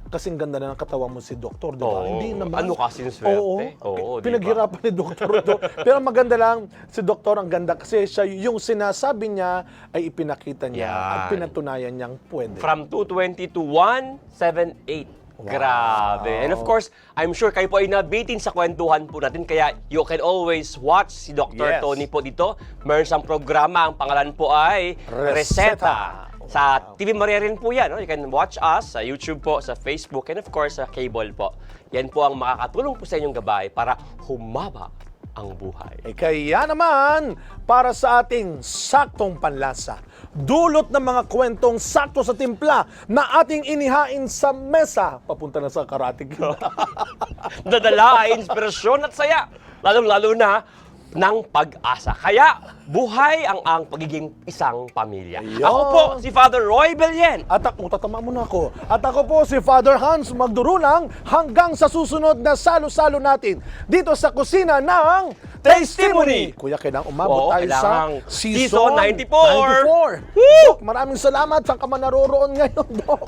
kasing ganda na ng katawan mo si Doktor, di ba? Oo. Hindi naman. Ano kasing swerte? Oo, di ba? Pinaghirapan ni Doktor ito. Pero maganda lang, si Doktor ang ganda kasi siya, yung sinasabi niya ay ipinakita niya Yan. at pinatunayan niyang pwede. From 220 to 178. Grabe. And of course, I'm sure kayo po ay nabitin sa kwentuhan po natin. Kaya you can always watch si Dr. Yes. Tony po dito. Meron siyang programa. Ang pangalan po ay Reseta. Sa TV Maria rin po yan. No? You can watch us sa YouTube po, sa Facebook, and of course sa cable po. Yan po ang makakatulong po sa inyong gabay para humaba ang buhay. Kaya naman, para sa ating saktong panlasa, dulot ng mga kwentong sakto sa timpla na ating inihain sa mesa, papunta na sa karatig. Dadala ay inspirasyon at saya, lalong-lalo na ng pag-asa. Kaya, buhay ang pagiging isang pamilya. Ayun. Ako po, si Father Roy Belien. At ako, tatama mo na ako. At ako po si Father Hans Magdurulang hanggang sa susunod na salo-salo natin dito sa kusina ng Testimony. Kuya, kailangang umabot Oo, tayo sa kailangang season season 94. 94. Doc, maraming salamat. Saan ka man naroroon ngayon, Doc?